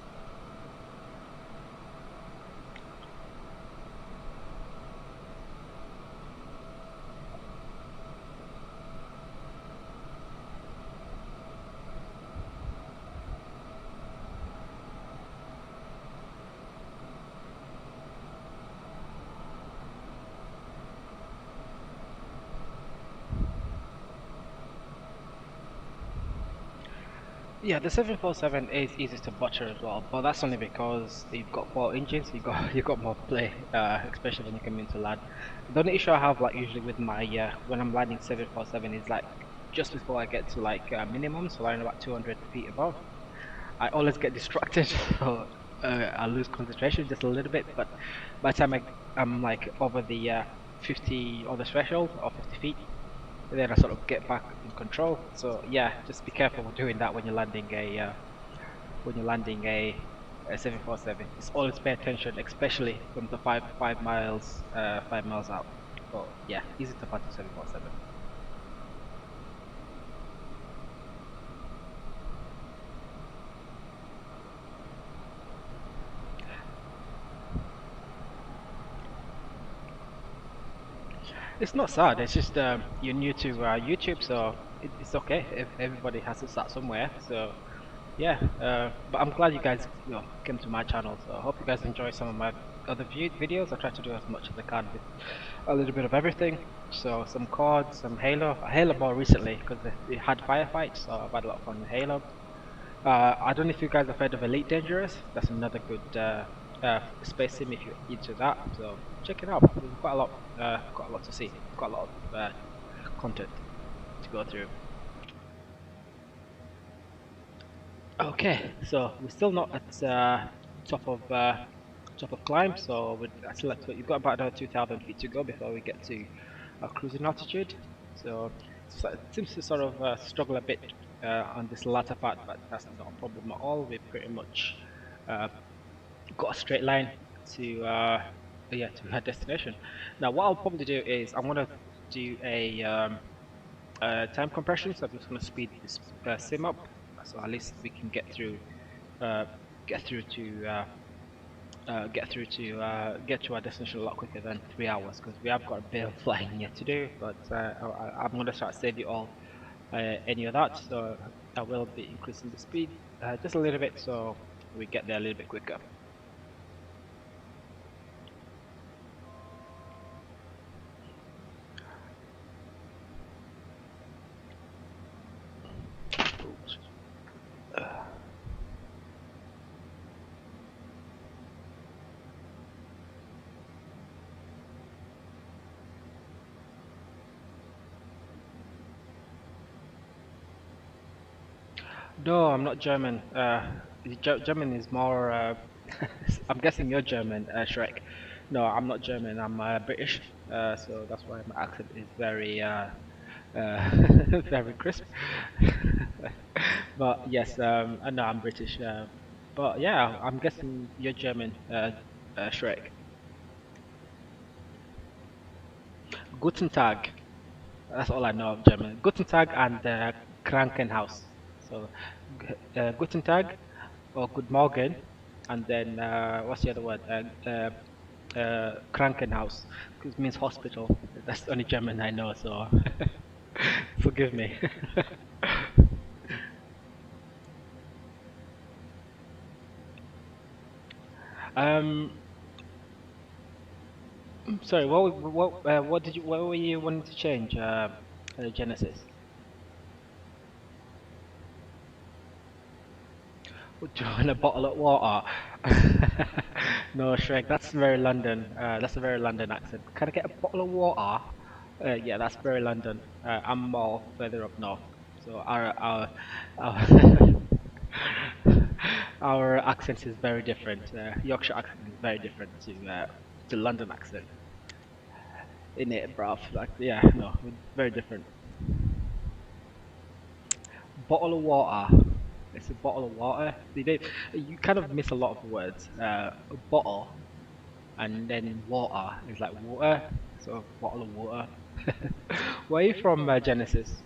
Yeah, the 747 is easy to butcher as well, but that's only because you've got 4 engines, you got more play, especially when you come into land. The only issue I have, like usually with my when I'm landing 747 is like just before I get to like minimum, so I'm about 200 feet above. I always get distracted, so I lose concentration just a little bit. But by the time I'm like over the 50 or the threshold or 50 feet, then I sort of get back in control. So yeah, just be careful with doing that when you're landing a 747. Just always pay attention, especially from the 5 miles out. But yeah, easy to find the 747. It's not sad. It's just you're new to YouTube, so it's okay. If everybody has to start somewhere. So yeah, but I'm glad you guys came to my channel. So I hope you guys enjoy some of my other videos. I try to do as much as I can with a little bit of everything. So some COD, some Halo more recently because we had firefights. So I've had a lot of fun with Halo. I don't know if you guys have heard of Elite Dangerous. That's another good space sim if you're into that. So check it out. There's quite a lot to see. Quite a lot of content to go through. Okay, so we're still not at top of climb. So you've got about 2,000 feet to go before we get to cruising altitude. So it seems to sort of struggle a bit on this latter part, but that's not a problem at all. We've pretty much got a straight line to to our destination. Now, what I'll probably do is I'm gonna do a time compression. So I'm just gonna speed this sim up, so at least we can uh, get through to get to our destination a lot quicker than 3 hours, because we have got a bit of flying yet to do. But I'm gonna start save you all any of that, so I will be increasing the speed just a little bit, so we get there a little bit quicker. No, I'm not German. German is more. I'm guessing you're German, Shrek. No, I'm not German. I'm British. So that's why my accent is very, very crisp. But yes, I know I'm British. But yeah, I'm guessing you're German, Shrek. Guten Tag. That's all I know of German. Guten Tag and Krankenhaus. So, Guten Tag or Good Morgen, and then what's the other word? Krankenhaus, because it means hospital. That's the only German I know, so forgive me. um, sorry, what were you wanting to change? Genesis. Do you want a bottle of water? No, Shrek, that's very London. That's a very London accent. Can I get a bottle of water? Yeah, that's very London. I'm more further up north, so our our accent is very different. Yorkshire accent is very different to London accent. In it, bruv. Like, yeah, no, very different. Bottle of water. It's a bottle of water. You kind of miss a lot of words. A bottle and then water is like water. So bottle of water. Where are you from, Genesis?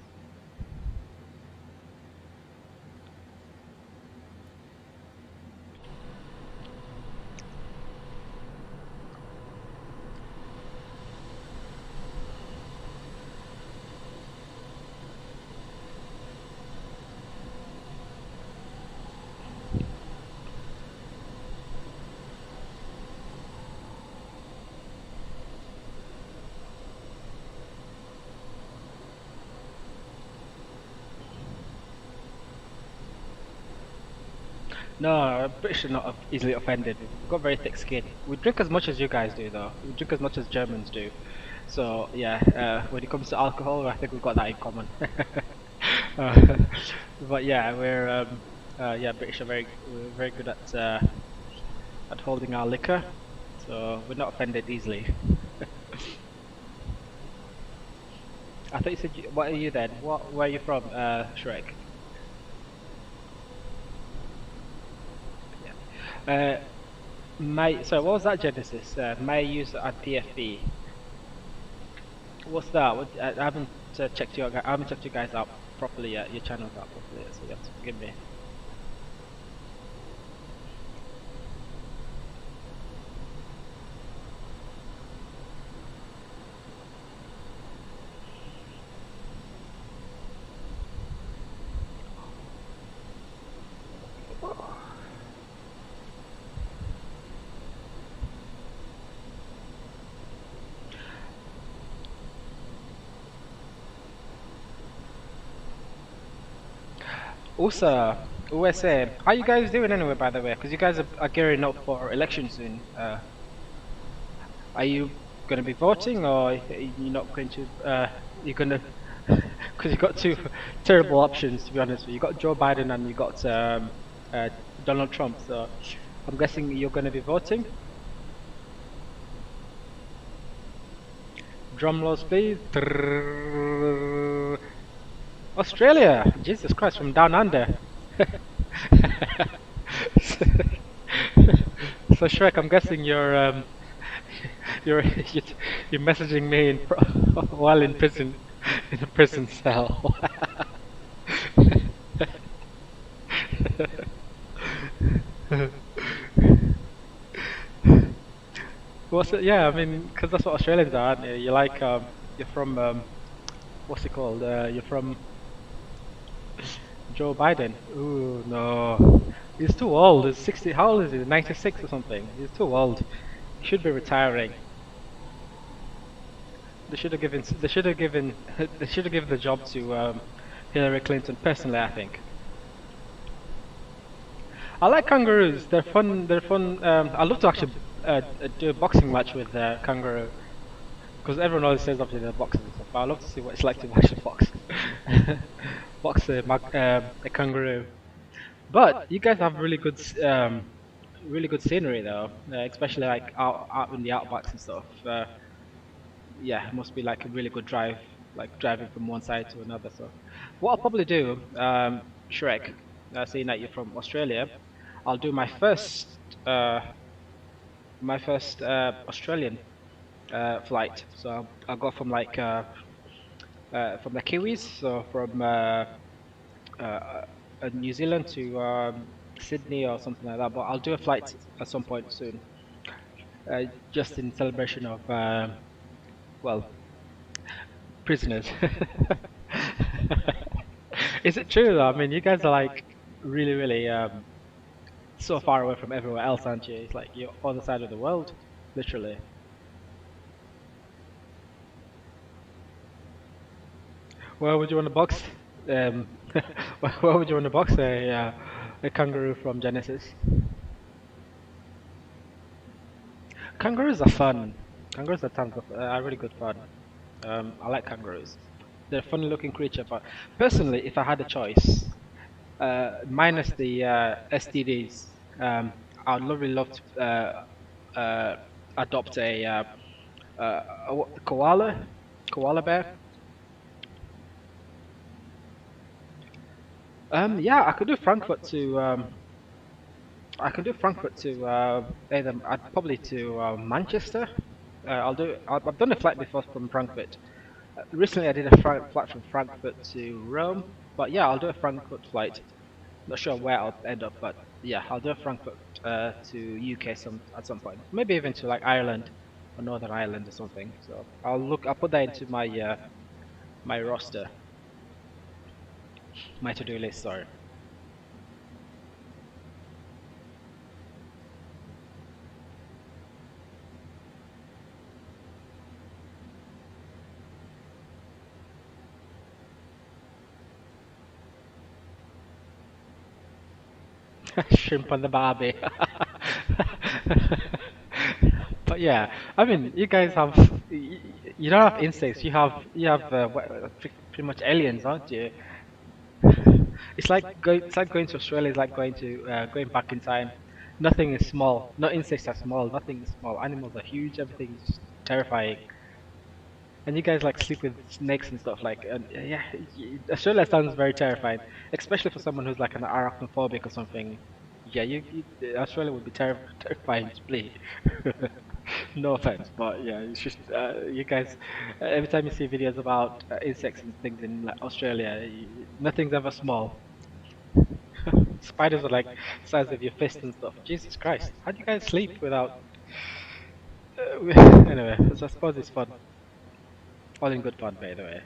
No, British are not easily offended. We've got very thick skin. We drink as much as you guys do, though. We drink as much as Germans do. So yeah, when it comes to alcohol, I think we've got that in common. uh, but yeah, yeah, British are we're very good at holding our liquor, so we're not offended easily. I thought you said, what are you then? Where are you from, Shrek? Yeah. So what was that, Genesis? May use a PFP. What's that? I haven't I haven't checked you guys out properly yet. Your channel's out properly, so you have to forgive me. Also, USA, how you guys doing anyway, by the way? Because you guys are gearing up for election soon. Are you going to be voting, or are you not going to? You're going to, because you've got two terrible options, to be honest with you. You've got Joe Biden and you got Donald Trump. So I'm guessing you're going to be voting. Drum rolls, please. Australia! Jesus Christ, from down under. So Shrek, I'm guessing you're you're messaging me while in prison, in a prison cell. What's it? Yeah, I mean, because that's what Australians are, aren't you? You're like, you're from, what's it called? You're from Joe Biden. Ooh, no. He's too old. He's 60. How old is he? 96 or something. He's too old. He should be retiring. They should have given. They should have given. They should have given the job to Hillary Clinton. Personally, I think. I like kangaroos. They're fun. They're fun. I'd love to actually do a boxing match with kangaroo. Because everyone always says obviously they're boxers and stuff, but I'd love to see what it's like to actually box. Box a kangaroo. But you guys have really good scenery though, especially like out in the outbacks and stuff. Yeah, it must be like a really good drive, like driving from one side to another. So, what I'll probably do, Shrek, seeing that you're from Australia, I'll do my first Australian flight. So I'll go from the Kiwis, so from New Zealand to Sydney or something like that. But I'll do a flight at some point soon, just in celebration of well, prisoners. Is it true though? I mean, you guys are like really, really so far away from everywhere else, aren't you? It's like you're on the side of the world, literally. Where would you want to box? Um, where would you want to box a kangaroo from Genesis? Kangaroos are fun. Kangaroos are tons of are really good fun. I like kangaroos. They're a funny looking creature, but personally, if I had a choice, minus the STDs, I'd really love to adopt a koala bear. Yeah, I can do Frankfurt to either I'd probably to Manchester. I've done a flight before from Frankfurt. Recently, I did a flight from Frankfurt to Rome, but yeah, I'll do a Frankfurt flight. Not sure where I'll end up, but yeah, I'll do a Frankfurt to UK at some point. Maybe even to like Ireland or Northern Ireland or something. So I'll put that into my my roster, my to-do list. Sorry. Shrimp on the barbie. But yeah, I mean, you guys have you don't have insects. You have pretty much aliens, aren't you? It's like going to Australia is like going back in time. Nothing is small. No insects are small. Nothing is small. Animals are huge. Everything is terrifying. And you guys like sleep with snakes and stuff like. And yeah, Australia sounds very terrifying, especially for someone who's like an arachnophobic or something. Yeah, Australia would be terrifying to play. No offense, but yeah, it's just you guys. Every time you see videos about insects and things in like, Australia, nothing's ever small. Spiders are like the size of your fist and stuff. Jesus Christ, how do you guys sleep without? Anyway, so I suppose it's fun. All in good fun, by the way.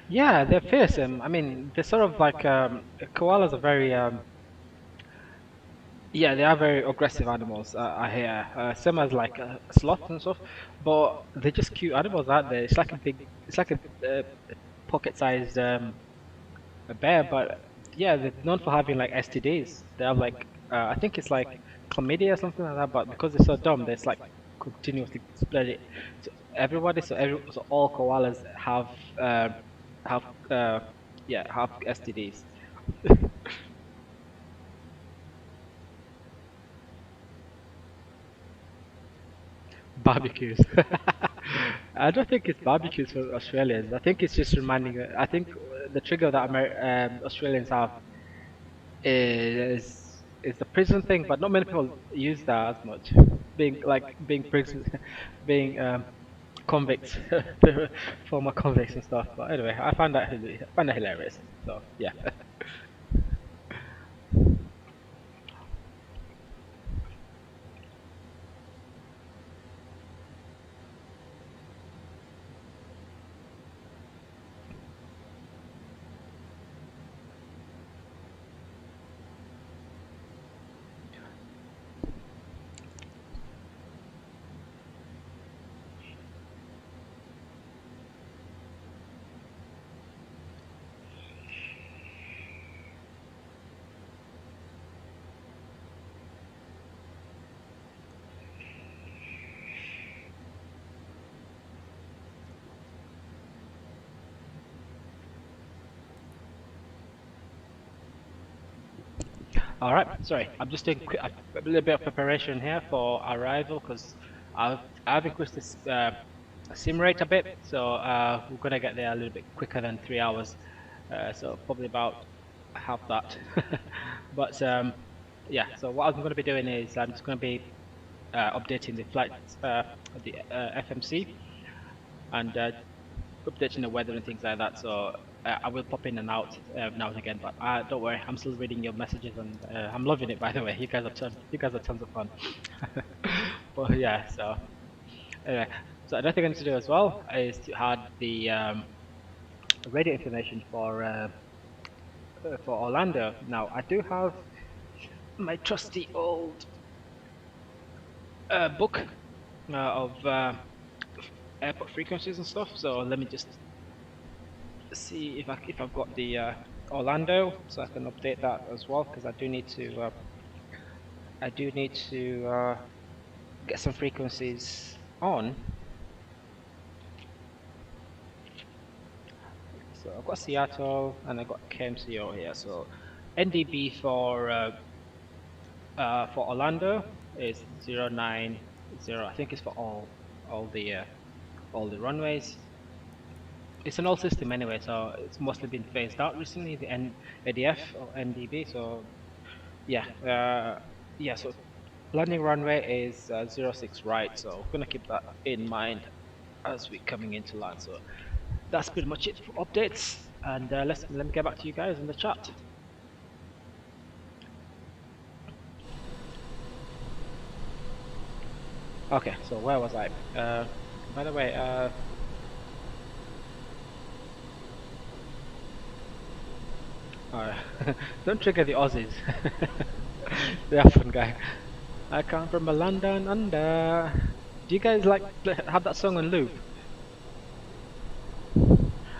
Yeah, they're fearsome. I mean, they're sort of like koalas are very yeah, they are very aggressive animals. I hear same as like sloths and stuff, but they're just cute animals, aren't they? It's like a pocket-sized a bear, but yeah, they're known for having like STDs. They have like I think it's like chlamydia or something like that, but because they're so dumb, they like continuously spread it to everybody. So all koalas have yeah have STDs. Barbecues. I don't think it's barbecues for Australians. I think it's just reminding. I think the trigger that Australians have is the prison thing, but not many people use that as much. Being prison, being convicts, former convicts and stuff. But anyway, I find that hilarious. So yeah. All right, sorry, I'm just doing a little bit of preparation here for arrival because I've increased this sim rate a bit, so we're gonna get there a little bit quicker than 3 hours, so probably about half that. But yeah, so what I'm gonna be doing is I'm just gonna be updating the flights, the FMC, and updating the weather and things like that. So I will pop in and out now and again. But don't worry, I'm still reading your messages and I'm loving it. By the way, you guys are tons of fun. But yeah, so anyway, so another thing I need to do as well is to add the radio information for Orlando. Now I do have my trusty old book of airport frequencies and stuff. So let me just see if I've got the Orlando, so I can update that as well, because I do need to get some frequencies on. So I've got Seattle and I've got KMCO here. So NDB for Orlando is 090. I think it's for all the runways. It's an old system anyway, so it's mostly been phased out recently, the ADF or NDB. So yeah, yeah. So landing runway is 06 right. So I'm gonna keep that in mind as we're coming into land. So that's pretty much it for updates. And let me get back to you guys in the chat. Okay, so where was I? By the way, don't trigger the Aussies. They are fun guy. I come from a London under. Do you guys like have that song on loop?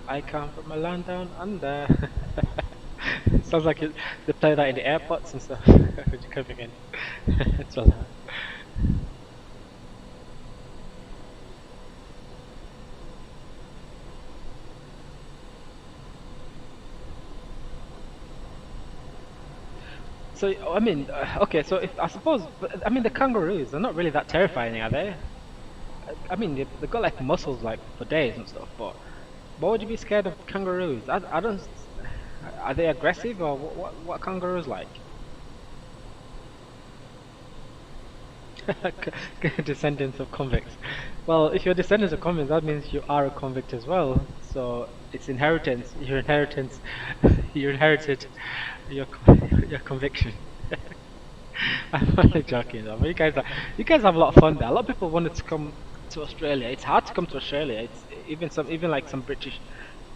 I come from a London under. Sounds like they play that in the airports and stuff when you're coming in. It's all that. So I mean, okay. So if I suppose, I mean, the kangaroos are not really that terrifying, are they? I mean, they've got like muscles like for days and stuff. But why would you be scared of kangaroos? I don't. Are they aggressive or what kangaroos like? Descendants of convicts. Well, if you're descendants of convicts, that means you are a convict as well. So it's inheritance. Your inheritance. You inherited your your conviction. I'm only joking though. But you guys have a lot of fun there. A lot of people wanted to come to Australia. It's hard to come to Australia. It's even like some British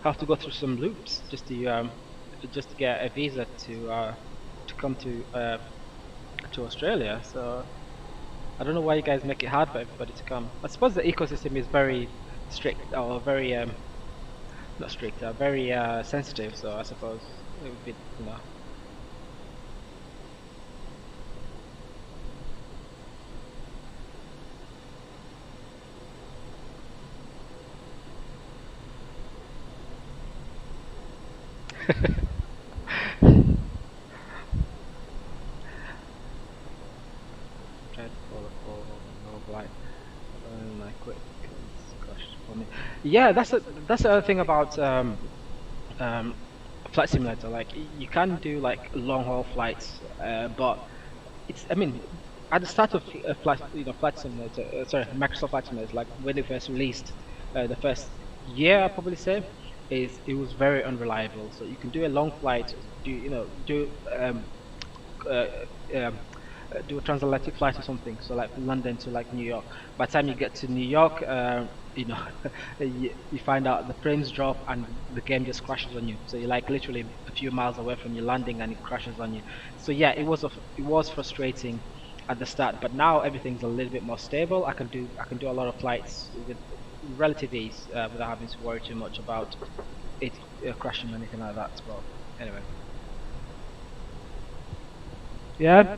have to go through some loops just to get a visa to come to Australia. So I don't know why you guys make it hard for everybody to come. I suppose the ecosystem is very strict or very not strict, very sensitive. So I suppose it would be, you know. Yeah, that's the other thing about flight simulator. Like you can do like long haul flights, but I mean, at the start of flight simulator, sorry, Microsoft Flight Simulator, like when it first released, the first year I probably say, it was very unreliable. So you can do a long flight, uh, um, do a transatlantic flight or something. So like from London to like New York. By the time you get to New York, you find out the frames drop and the game just crashes on you. So you're like literally a few miles away from your landing and it crashes on you. So yeah, it was frustrating at the start, but now everything's a little bit more stable. I can do a lot of flights with relative ease without having to worry too much about it crashing or anything like that as well. Anyway. Yeah.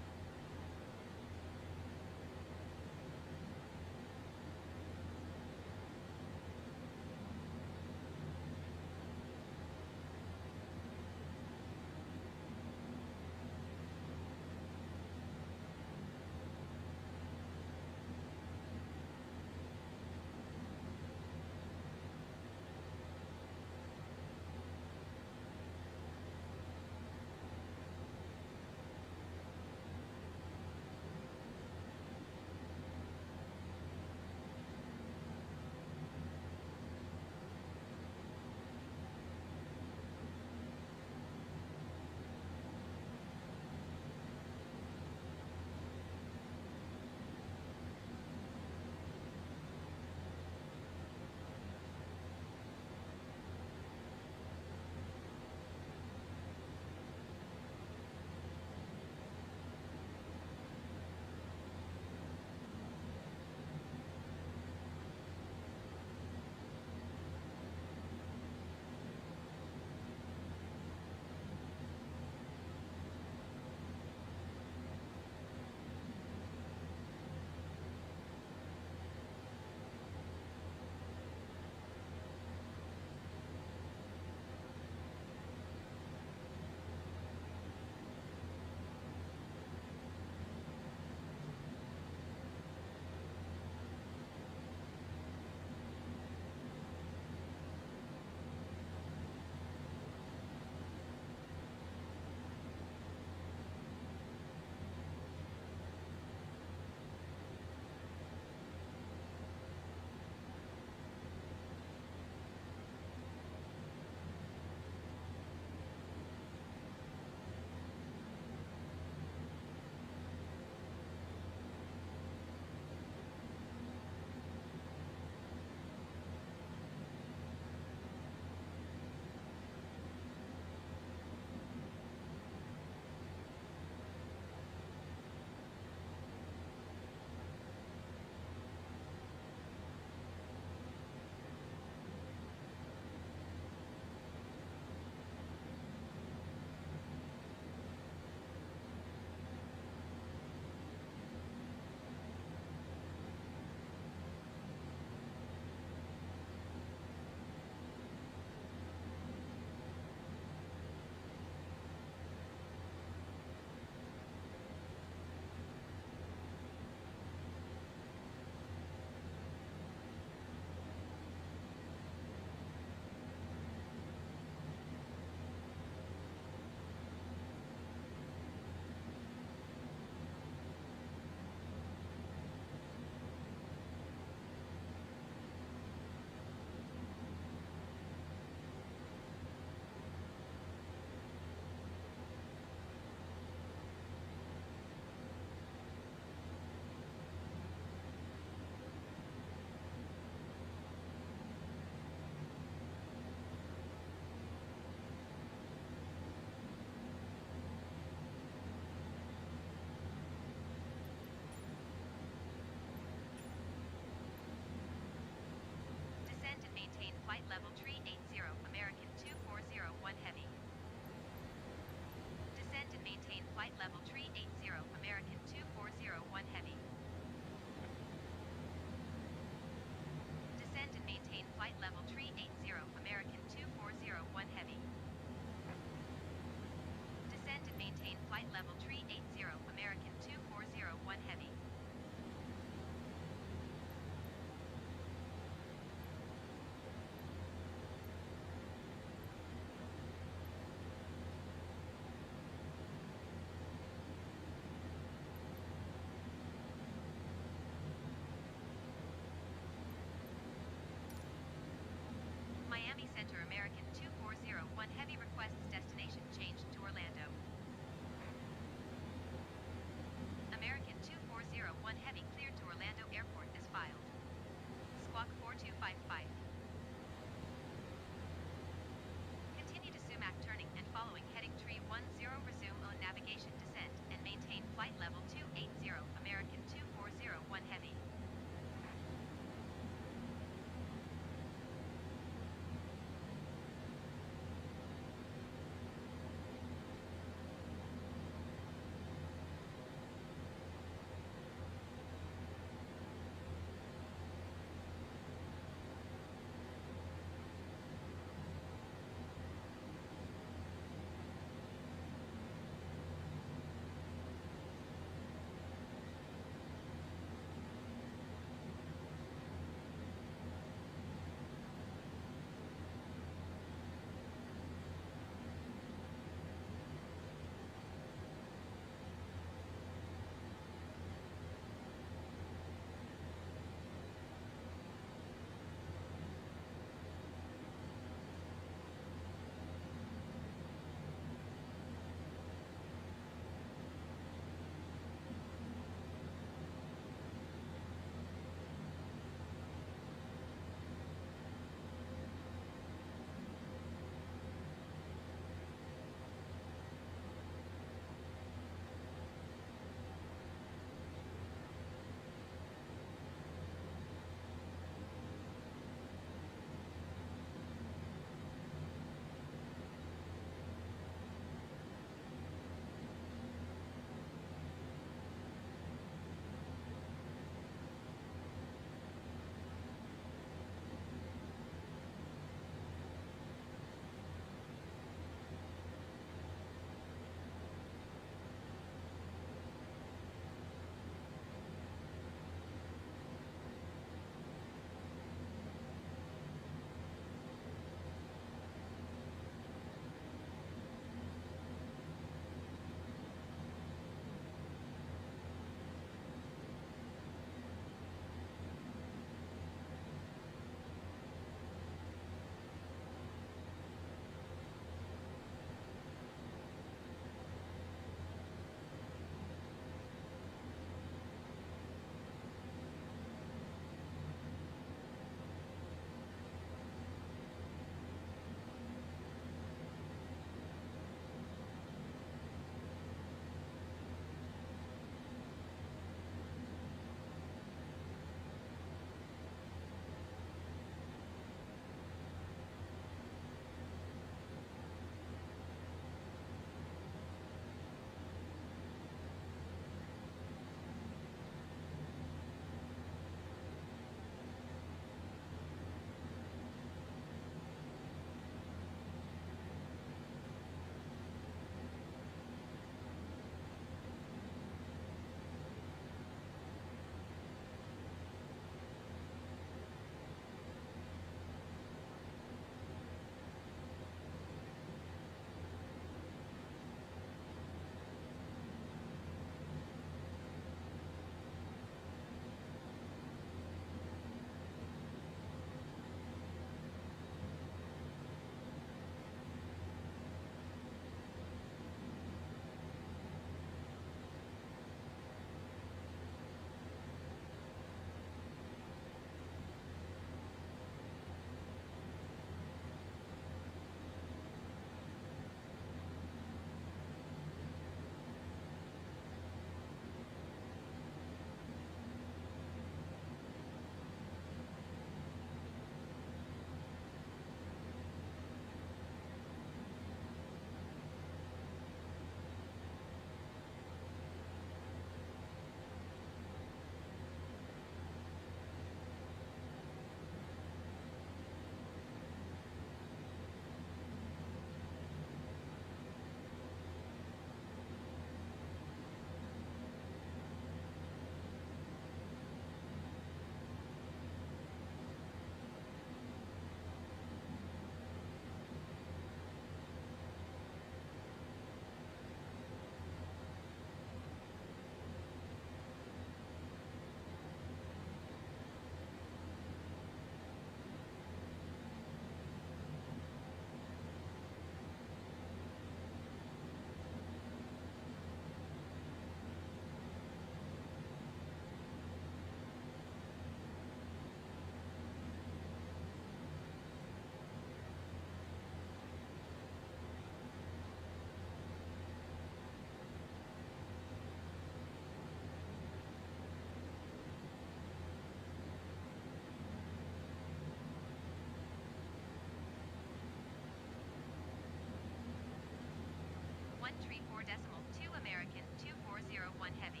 101 Heavy.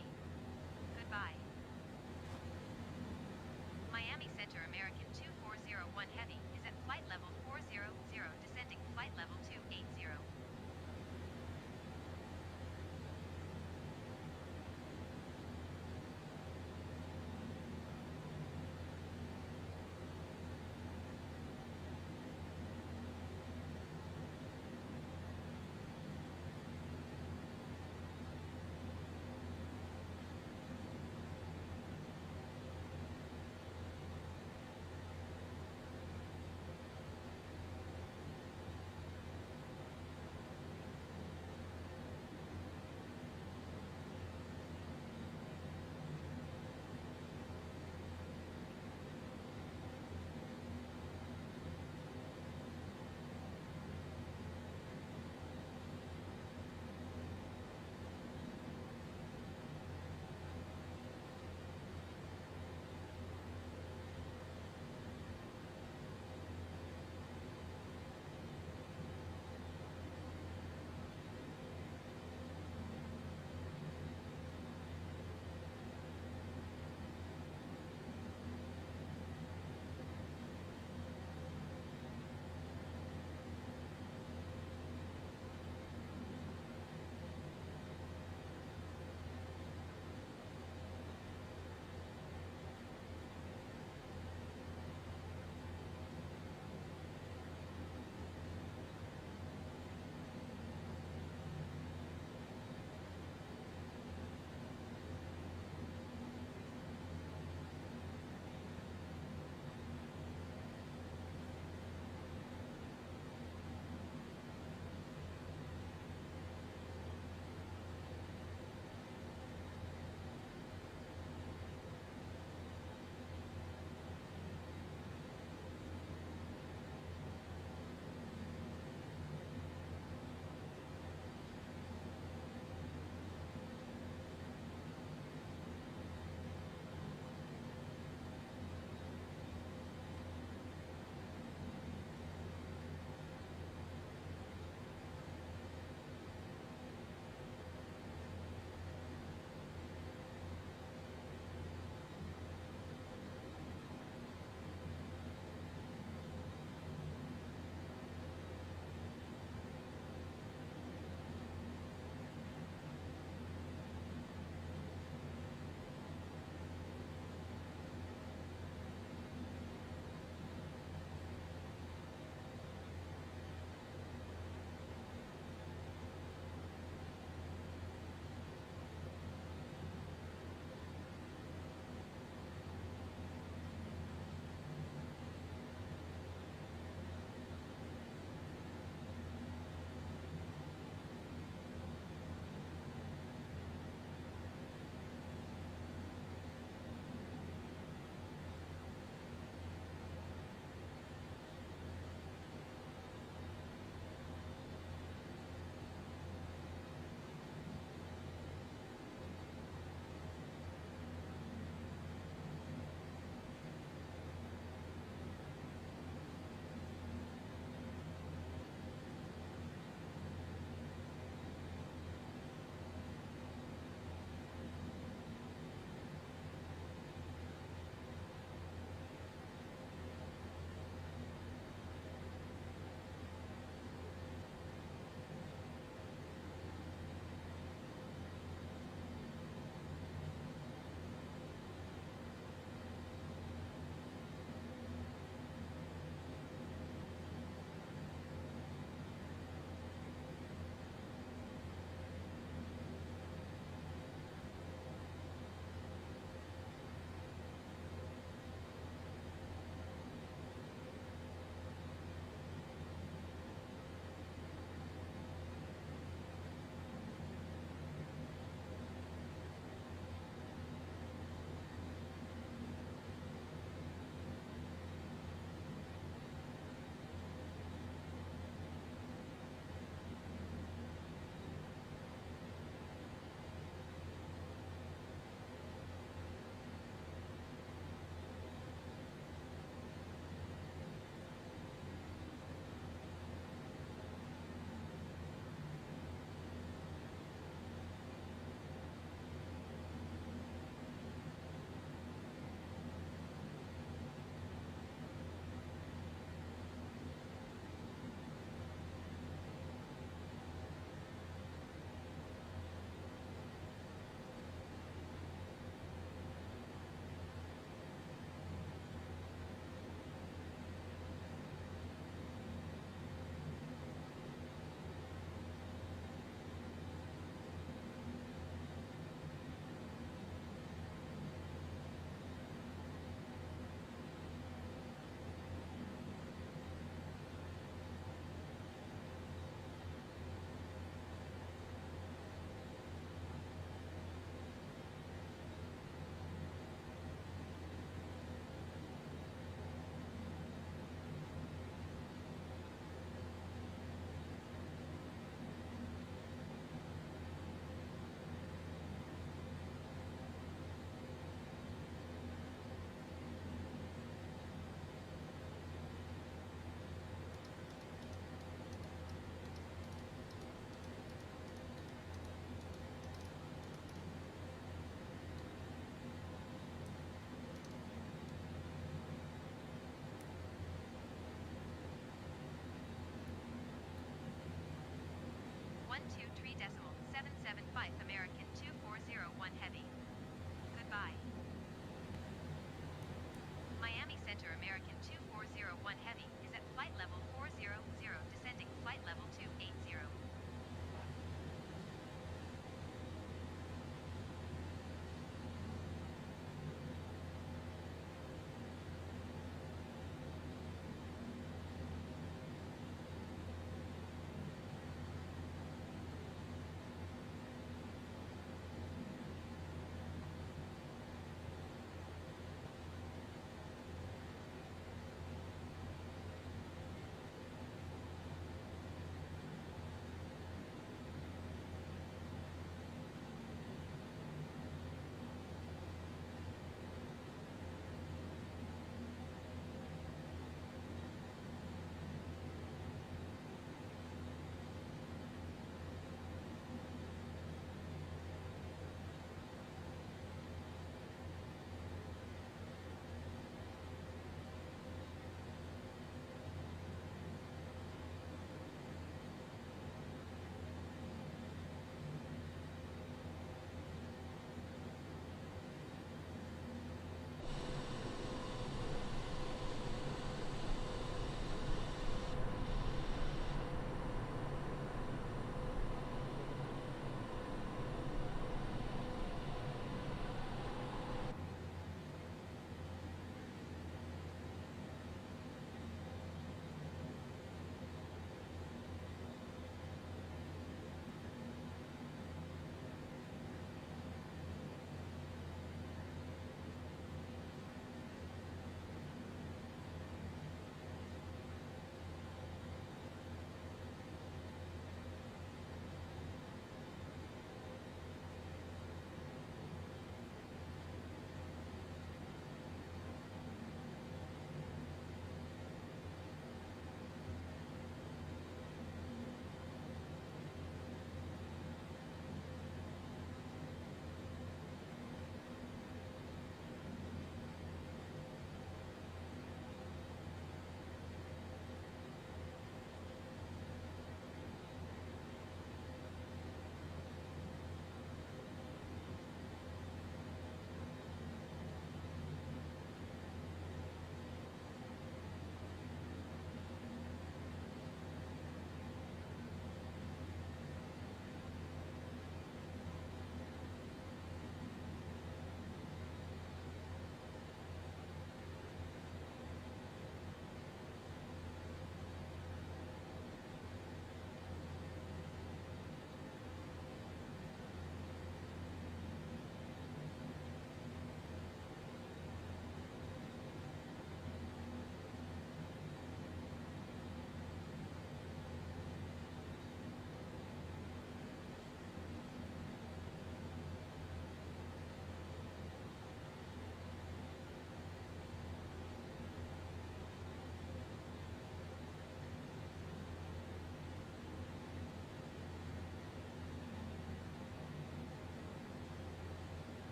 Goodbye.